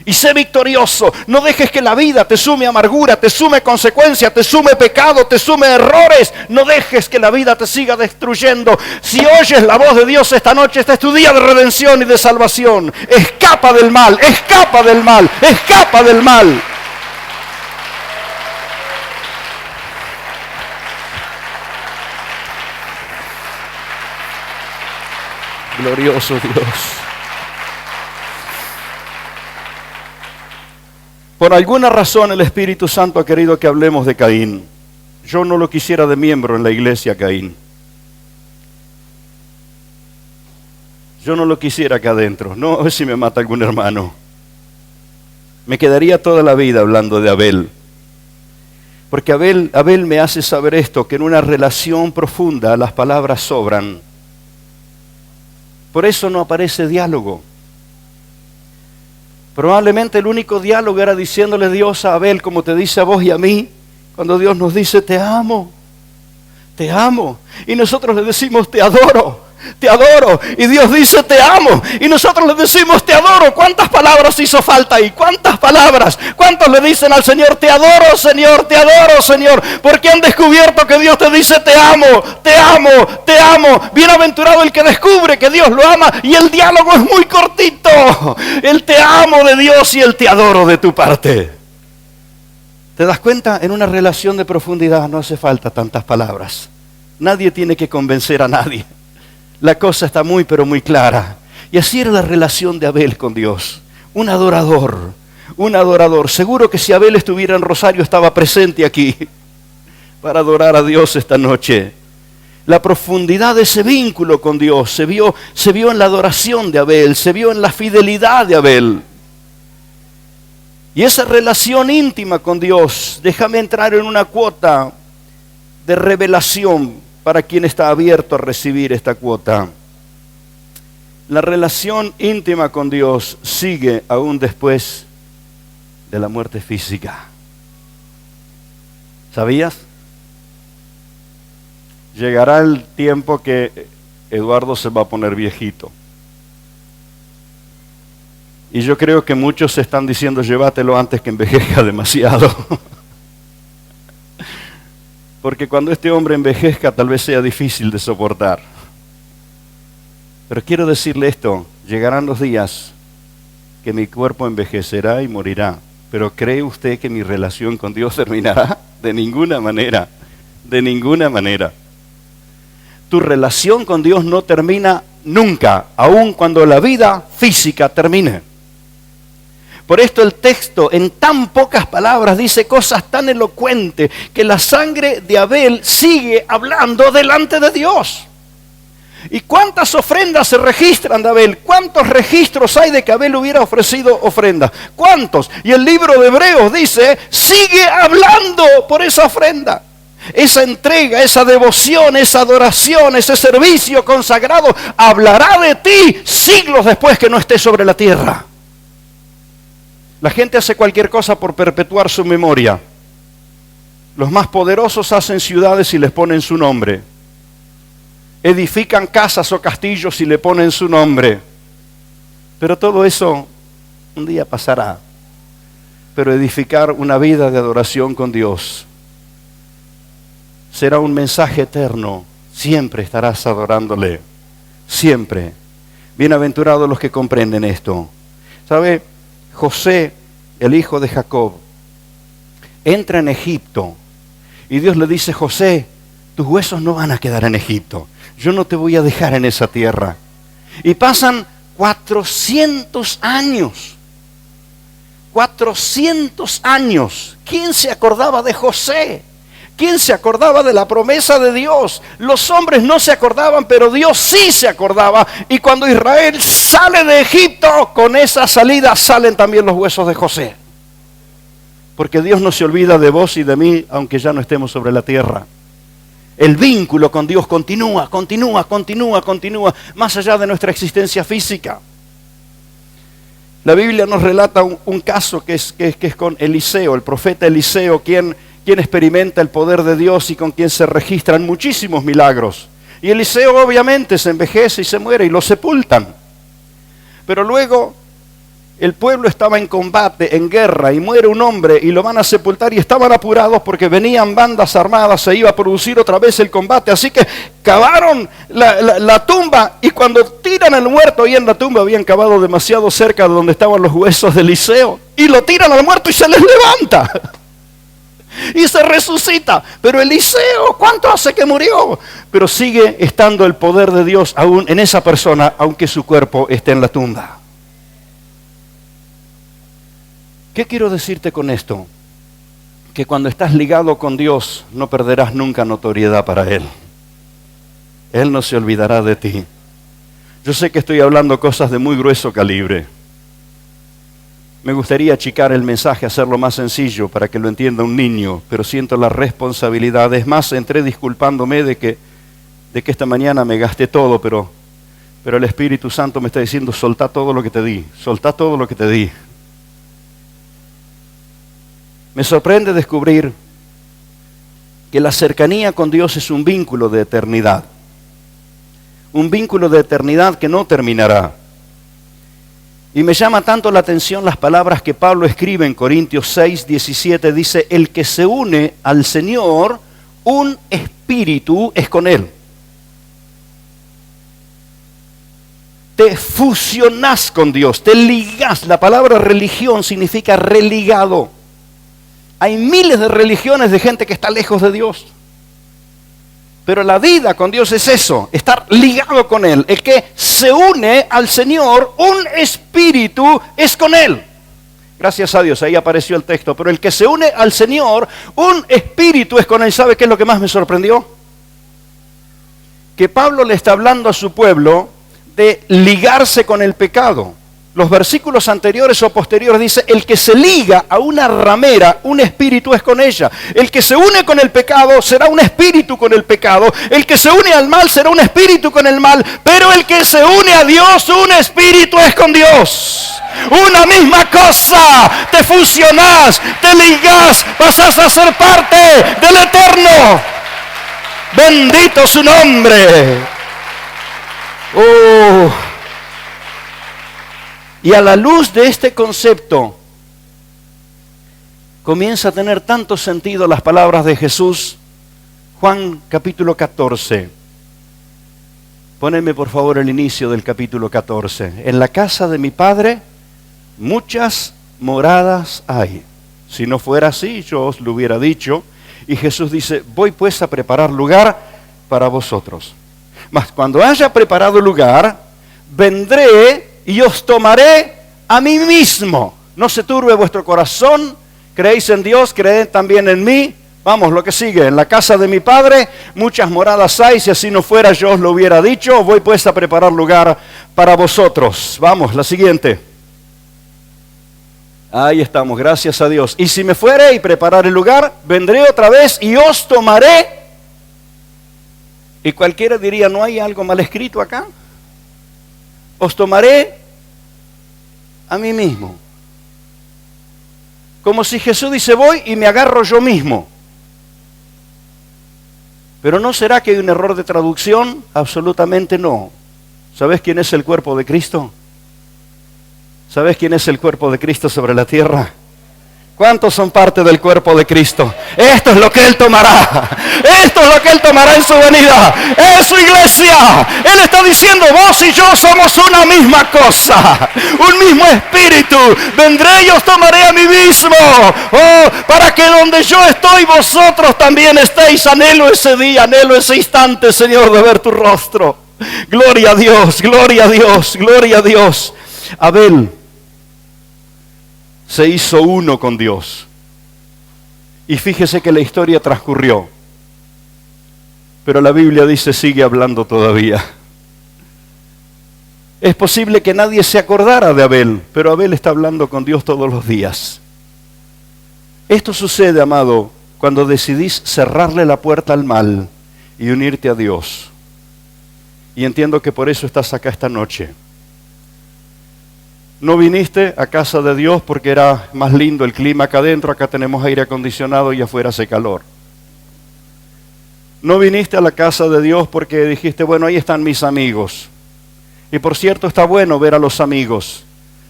Y sé victorioso. No dejes que la vida te sume amargura, te sume consecuencia, te sume pecado, te sume errores. No dejes que la vida te siga destruyendo. Si oyes la voz de Dios esta noche, este es tu día de redención y de salvación. Escapa del mal, escapa del mal, escapa del mal. Glorioso Dios. Por alguna razón el Espíritu Santo ha querido que hablemos de Caín. Yo no lo quisiera de miembro en la iglesia, Caín. Yo no lo quisiera acá adentro. No, a ver si me mata algún hermano. Me quedaría toda la vida hablando de Abel. Porque Abel me hace saber esto, que en una relación profunda las palabras sobran. Por eso no aparece diálogo. Probablemente el único diálogo era diciéndole Dios a Abel, como te dice a vos y a mí, cuando Dios nos dice, te amo. Te amo. Y nosotros le decimos, te adoro. Te adoro. Y Dios dice, te amo. Y nosotros le decimos, te adoro. ¿Cuántas palabras hizo falta ahí? ¿Cuántas palabras? ¿Cuántos le dicen al Señor, te adoro, Señor, te adoro, Señor? Porque han descubierto que Dios te dice, te amo, te amo, te amo. Bienaventurado el que descubre que Dios lo ama. Y el diálogo es muy cortito. El te amo de Dios y el te adoro de tu parte. ¿Te das cuenta? En una relación de profundidad no hace falta tantas palabras. Nadie tiene que convencer a nadie. La cosa está muy, pero muy clara. Y así era la relación de Abel con Dios. Un adorador, un adorador. Seguro que si Abel estuviera en Rosario estaba presente aquí para adorar a Dios esta noche. La profundidad de ese vínculo con Dios se vio en la adoración de Abel, se vio en la fidelidad de Abel. Y esa relación íntima con Dios, déjame entrar en una cuota de revelación para quien está abierto a recibir esta cuota. La relación íntima con Dios sigue aún después de la muerte física. ¿Sabías? Llegará el tiempo que Eduardo se va a poner viejito. Y yo creo que muchos están diciendo, llévatelo antes que envejezca demasiado. Porque cuando este hombre envejezca tal vez sea difícil de soportar. Pero quiero decirle esto, llegarán los días que mi cuerpo envejecerá y morirá. Pero ¿cree usted que mi relación con Dios terminará? De ninguna manera, de ninguna manera. Tu relación con Dios no termina nunca, aun cuando la vida física termine. Por esto el texto en tan pocas palabras dice cosas tan elocuentes que la sangre de Abel sigue hablando delante de Dios. ¿Y cuántas ofrendas se registran de Abel? ¿Cuántos registros hay de que Abel hubiera ofrecido ofrendas? ¿Cuántos? Y el libro de Hebreos dice, sigue hablando por esa ofrenda. Esa entrega, esa devoción, esa adoración, ese servicio consagrado hablará de ti siglos después que no estés sobre la tierra. La gente hace cualquier cosa por perpetuar su memoria. Los más poderosos hacen ciudades y les ponen su nombre. Edifican casas o castillos y le ponen su nombre. Pero todo eso un día pasará. Pero edificar una vida de adoración con Dios será un mensaje eterno. Siempre estarás adorándole. Siempre. Bienaventurados los que comprenden esto. ¿Sabe? José, el hijo de Jacob, entra en Egipto y Dios le dice, José, tus huesos no van a quedar en Egipto. Yo no te voy a dejar en esa tierra. Y pasan 400 años. 400 años. ¿Quién se acordaba de José? ¿Quién se acordaba de la promesa de Dios? Los hombres no se acordaban, pero Dios sí se acordaba. Y cuando Israel sale de Egipto, con esa salida salen también los huesos de José. Porque Dios no se olvida de vos y de mí, aunque ya no estemos sobre la tierra. El vínculo con Dios continúa, más allá de nuestra existencia física. La Biblia nos relata un caso que es con Eliseo, el profeta Eliseo, quien experimenta el poder de Dios y con quien se registran muchísimos milagros. Y Eliseo obviamente se envejece y se muere y lo sepultan. Pero luego el pueblo estaba en combate, en guerra, y muere un hombre y lo van a sepultar y estaban apurados porque venían bandas armadas, se iba a producir otra vez el combate. Así que cavaron la tumba y cuando tiran al muerto, ahí en la tumba habían cavado demasiado cerca de donde estaban los huesos de Eliseo, y lo tiran al muerto y se les levanta. Y se resucita. Pero Eliseo, ¿cuánto hace que murió? Pero sigue estando el poder de Dios aún en esa persona, aunque su cuerpo esté en la tumba. ¿Qué quiero decirte con esto? Que cuando estás ligado con Dios, no perderás nunca notoriedad para Él. Él no se olvidará de ti. Yo sé que estoy hablando cosas de muy grueso calibre. Me gustaría achicar el mensaje, hacerlo más sencillo para que lo entienda un niño, pero siento la responsabilidad. Es más, entré disculpándome de que esta mañana me gasté todo, pero el Espíritu Santo me está diciendo, soltá todo lo que te di, soltá todo lo que te di. Me sorprende descubrir que la cercanía con Dios es un vínculo de eternidad. Un vínculo de eternidad que no terminará. Y me llama tanto la atención las palabras que Pablo escribe en Corintios 6, 17. Dice, el que se une al Señor, un espíritu es con Él. Te fusionás con Dios, te ligás. La palabra religión significa religado. Hay miles de religiones de gente que está lejos de Dios. Pero la vida con Dios es eso, estar ligado con Él. El que se une al Señor, un espíritu es con Él. Gracias a Dios, ahí apareció el texto. Pero el que se une al Señor, un espíritu es con Él. ¿Sabe qué es lo que más me sorprendió? Que Pablo le está hablando a su pueblo de ligarse con el pecado. Los versículos anteriores o posteriores dice, el que se liga a una ramera, un espíritu es con ella. El que se une con el pecado será un espíritu con el pecado. El que se une al mal será un espíritu con el mal. Pero el que se une a Dios, un espíritu es con Dios. Una misma cosa, te fusionás, te ligás, pasás a ser parte del Eterno. Bendito su nombre. Y a la luz de este concepto, comienza a tener tanto sentido las palabras de Jesús. Juan capítulo 14. Póneme por favor el inicio del capítulo 14. En la casa de mi Padre muchas moradas hay. Si no fuera así, yo os lo hubiera dicho. Y Jesús dice, voy pues a preparar lugar para vosotros. Mas cuando haya preparado lugar, vendré y os tomaré a mí mismo. No se turbe vuestro corazón, creéis en Dios, creed también en mí. Vamos, lo que sigue, en la casa de mi Padre muchas moradas hay, si así no fuera yo os lo hubiera dicho, voy pues a preparar lugar para vosotros. Vamos, la siguiente. Ahí estamos, gracias a Dios. Y si me fuere y preparar el lugar, vendré otra vez y os tomaré. Y cualquiera diría, ¿no hay algo mal escrito acá? Os tomaré a mí mismo. Como si Jesús dice, voy y me agarro yo mismo. Pero ¿no será que hay un error de traducción? Absolutamente no. ¿Sabes quién es el cuerpo de Cristo? ¿Sabes quién es el cuerpo de Cristo sobre la tierra? ¿Cuántos son parte del cuerpo de Cristo? Esto es lo que Él tomará. Esto es lo que Él tomará en su venida. Es su iglesia. Él está diciendo, vos y yo somos una misma cosa. Un mismo espíritu. Vendré y os tomaré a mí mismo. Para que donde yo estoy, vosotros también estéis. Anhelo ese día, anhelo ese instante, Señor, de ver tu rostro. Gloria a Dios, gloria a Dios, gloria a Dios. Abel se hizo uno con Dios. Y fíjese que la historia transcurrió. Pero la Biblia dice, sigue hablando todavía. Es posible que nadie se acordara de Abel, pero Abel está hablando con Dios todos los días. Esto sucede, amado, cuando decidís cerrarle la puerta al mal y unirte a Dios. Y entiendo que por eso estás acá esta noche. No viniste a casa de Dios porque era más lindo el clima acá adentro, acá tenemos aire acondicionado y afuera hace calor. No viniste a la casa de Dios porque dijiste, bueno, ahí están mis amigos. Y por cierto, está bueno ver a los amigos,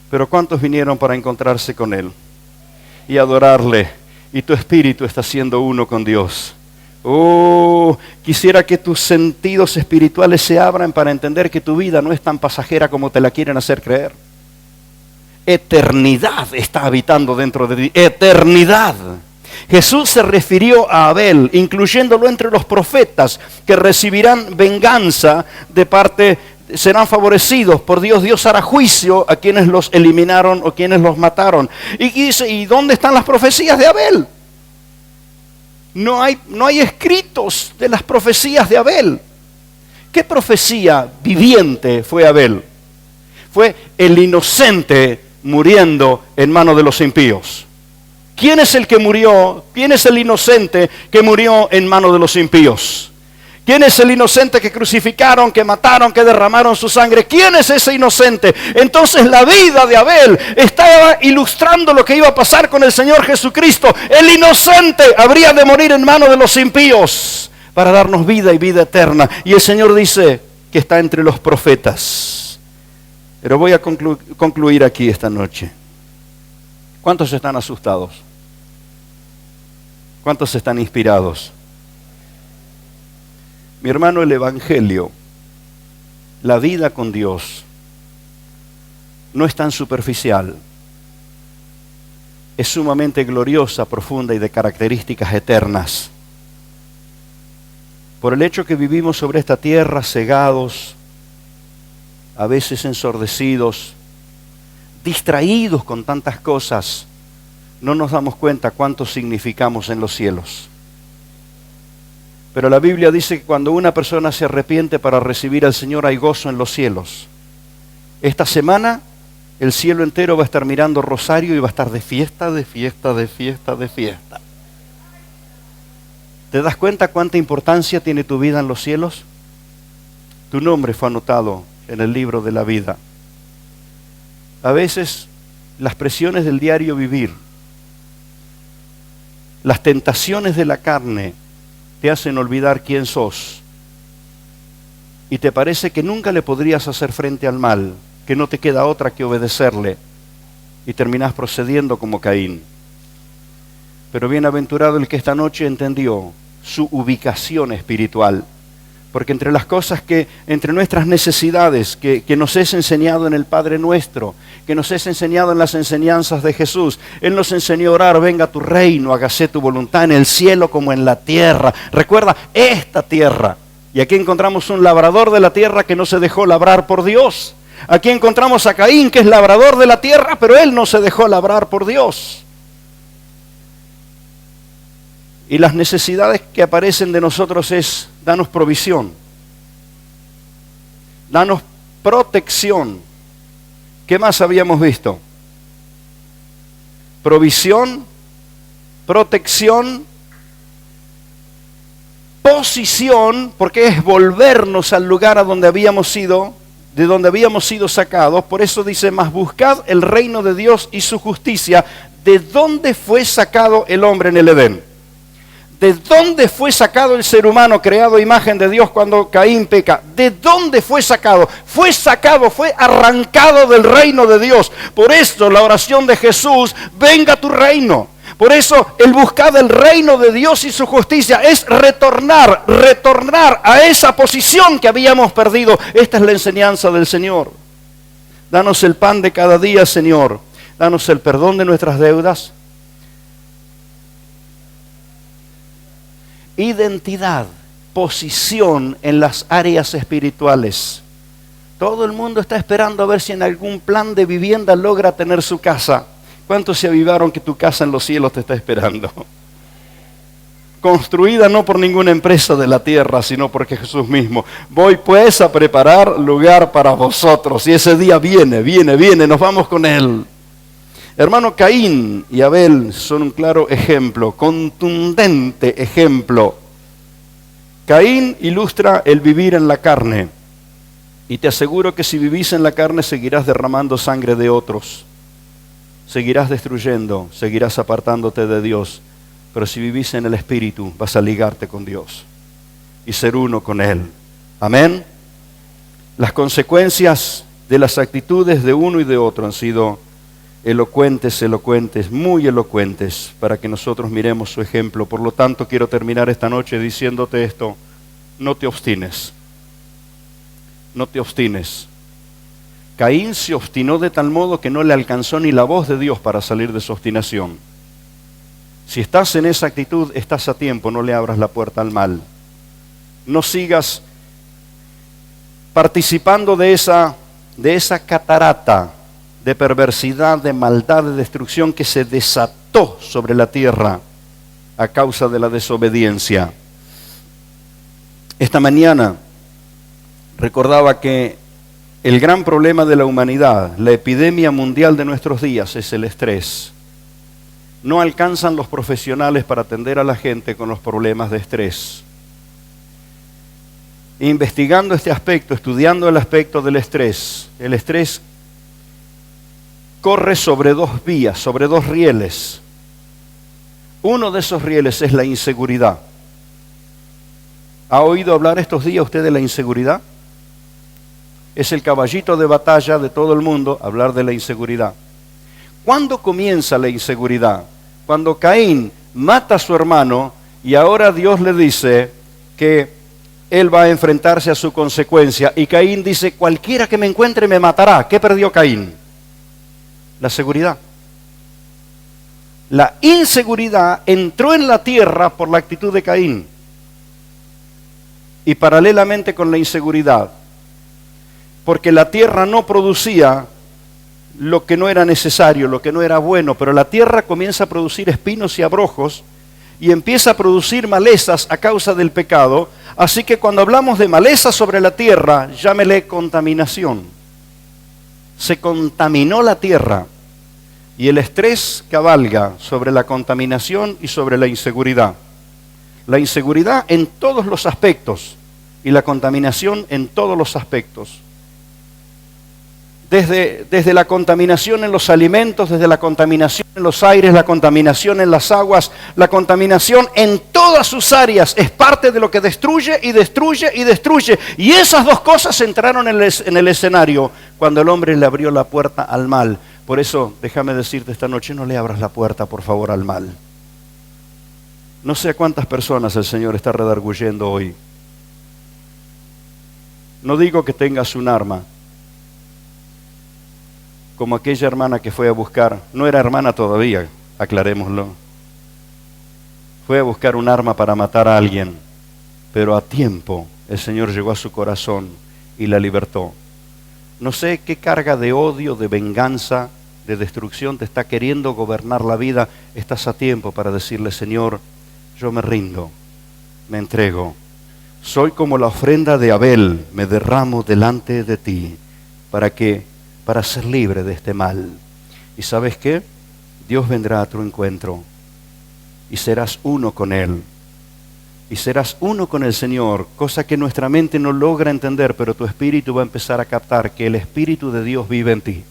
pero ¿cuántos vinieron para encontrarse con Él y adorarle? Y tu espíritu está siendo uno con Dios. Quisiera que tus sentidos espirituales se abran para entender que tu vida no es tan pasajera como te la quieren hacer creer. Eternidad está habitando dentro de ti. Eternidad. Jesús se refirió a Abel, incluyéndolo entre los profetas que recibirán venganza de parte, serán favorecidos por Dios. Dios hará juicio a quienes los eliminaron o quienes los mataron. Y dice, ¿y dónde están las profecías de Abel? No hay escritos de las profecías de Abel. ¿Qué profecía viviente fue Abel? Fue el inocente muriendo en manos de los impíos? ¿Quién es el que murió? ¿Quién es el inocente que murió en manos de los impíos? ¿Quién es el inocente que crucificaron, que mataron, que derramaron su sangre? ¿Quién es ese inocente? Entonces la vida de Abel estaba ilustrando lo que iba a pasar con el Señor Jesucristo. El inocente habría de morir en manos de los impíos para darnos vida y vida eterna. Y el Señor dice que está entre los profetas. Pero voy a concluir aquí esta noche. ¿Cuántos están asustados? ¿Cuántos están inspirados? Mi hermano, el Evangelio, la vida con Dios, no es tan superficial. Es sumamente gloriosa, profunda y de características eternas. Por el hecho que vivimos sobre esta tierra cegados, a veces ensordecidos, distraídos con tantas cosas, no nos damos cuenta cuánto significamos en los cielos. Pero la Biblia dice que cuando una persona se arrepiente para recibir al Señor hay gozo en los cielos. Esta semana el cielo entero va a estar mirando Rosario y va a estar de fiesta, de fiesta, de fiesta, de fiesta. ¿Te das cuenta cuánta importancia tiene tu vida en los cielos? Tu nombre fue anotado en el libro de la vida. A veces las presiones del diario vivir, las tentaciones de la carne te hacen olvidar quién sos y te parece que nunca le podrías hacer frente al mal, que no te queda otra que obedecerle y terminás procediendo como Caín. Pero bienaventurado el que esta noche entendió su ubicación espiritual. Porque entre las cosas entre nuestras necesidades que nos es enseñado en el Padre Nuestro, que nos es enseñado en las enseñanzas de Jesús, Él nos enseñó a orar: venga tu reino, hágase tu voluntad en el cielo como en la tierra. Recuerda, esta tierra. Y aquí encontramos un labrador de la tierra que no se dejó labrar por Dios. Aquí encontramos a Caín, que es labrador de la tierra, pero él no se dejó labrar por Dios. Y las necesidades que aparecen de nosotros es: danos provisión, danos protección. ¿Qué más habíamos visto? Provisión, protección, posición, porque es volvernos al lugar a donde habíamos ido, de donde habíamos sido sacados. Por eso dice: mas buscad el reino de Dios y su justicia. ¿De dónde fue sacado el hombre en el Edén? ¿De dónde fue sacado el ser humano creado a imagen de Dios cuando Caín peca? ¿De dónde fue sacado? Fue sacado, fue arrancado del reino de Dios. Por eso la oración de Jesús: venga tu reino. Por eso el buscar el reino de Dios y su justicia es retornar a esa posición que habíamos perdido. Esta es la enseñanza del Señor. Danos el pan de cada día, Señor. Danos el perdón de nuestras deudas. Identidad, posición en las áreas espirituales. Todo el mundo está esperando a ver si en algún plan de vivienda logra tener su casa. ¿Cuántos se avivaron que tu casa en los cielos te está esperando? Construida no por ninguna empresa de la tierra, sino porque Jesús mismo. Voy pues a preparar lugar para vosotros. Y ese día viene, nos vamos con Él. Hermano, Caín y Abel son un claro ejemplo, contundente ejemplo. Caín ilustra el vivir en la carne. Y te aseguro que si vivís en la carne seguirás derramando sangre de otros. Seguirás destruyendo, seguirás apartándote de Dios. Pero si vivís en el Espíritu, vas a ligarte con Dios y ser uno con Él. Amén. Las consecuencias de las actitudes de uno y de otro han sido elocuentes, muy elocuentes, para que nosotros miremos su ejemplo. Por lo tanto, quiero terminar esta noche diciéndote esto: no te obstines. No te obstines. Caín se obstinó de tal modo que no le alcanzó ni la voz de Dios para salir de su obstinación. Si estás en esa actitud, estás a tiempo, no le abras la puerta al mal. No sigas participando de esa catarata de perversidad, de maldad, de destrucción que se desató sobre la tierra a causa de la desobediencia. Esta mañana recordaba que El gran problema de la humanidad, la epidemia mundial de nuestros días es el estrés. No alcanzan los profesionales para atender a la gente con los problemas de estrés. Investigando este aspecto, estudiando el aspecto del estrés, el estrés corre sobre dos vías, sobre dos rieles. Uno de esos rieles es la inseguridad. ¿Ha oído hablar estos días usted de la inseguridad? Es el caballito de batalla de todo el mundo hablar de la inseguridad. ¿Cuándo comienza la inseguridad? Cuando Caín mata a su hermano y ahora Dios le dice que él va a enfrentarse a su consecuencia. Y Caín dice, cualquiera que me encuentre me matará. ¿Qué perdió Caín? La seguridad. La inseguridad entró en la tierra por la actitud de Caín. Y paralelamente con la inseguridad, porque la tierra no producía lo que no era necesario, lo que no era bueno, pero la tierra comienza a producir espinos y abrojos y empieza a producir malezas a causa del pecado. Así que cuando hablamos de maleza sobre la tierra, llámele contaminación. Se contaminó la tierra y el estrés cabalga sobre la contaminación y sobre la inseguridad. La inseguridad en todos los aspectos y la contaminación en todos los aspectos. Desde la contaminación en los alimentos, desde la contaminación en los aires, la contaminación en las aguas, la contaminación en todas sus áreas es parte de lo que destruye y destruye y destruye. Y esas dos cosas entraron en el escenario cuando el hombre le abrió la puerta al mal. Por eso, déjame decirte esta noche, no le abras la puerta, por favor, al mal. No sé a cuántas personas el Señor está redarguyendo hoy. No digo que tengas un arma, como aquella hermana que fue a buscar, no era hermana todavía, aclarémoslo. Fue a buscar un arma para matar a alguien, pero a tiempo el Señor llegó a su corazón y la libertó. No sé qué carga de odio, de venganza, de destrucción te está queriendo gobernar la vida. Estás a tiempo para decirle, Señor, yo me rindo, me entrego. Soy como la ofrenda de Abel, me derramo delante de ti para ser libre de este mal. ¿Y sabes qué? Dios vendrá a tu encuentro y serás uno con Él. Y serás uno con el Señor, cosa que nuestra mente no logra entender, pero tu espíritu va a empezar a captar que el Espíritu de Dios vive en ti.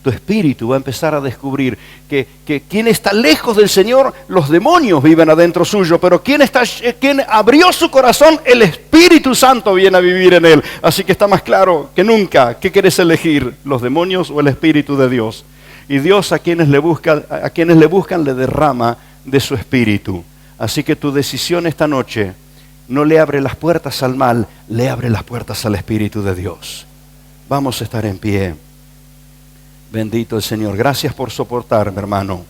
Tu espíritu va a empezar a descubrir que quien está lejos del Señor, los demonios viven adentro suyo, pero quien abrió su corazón, el Espíritu Santo viene a vivir en él. Así que está más claro que nunca, ¿qué quieres elegir? ¿Los demonios o el Espíritu de Dios? Y Dios a quienes le buscan le derrama de su Espíritu. Así que tu decisión esta noche no le abre las puertas al mal, le abre las puertas al Espíritu de Dios. Vamos a estar en pie. Bendito el Señor. Gracias por soportarme, hermano.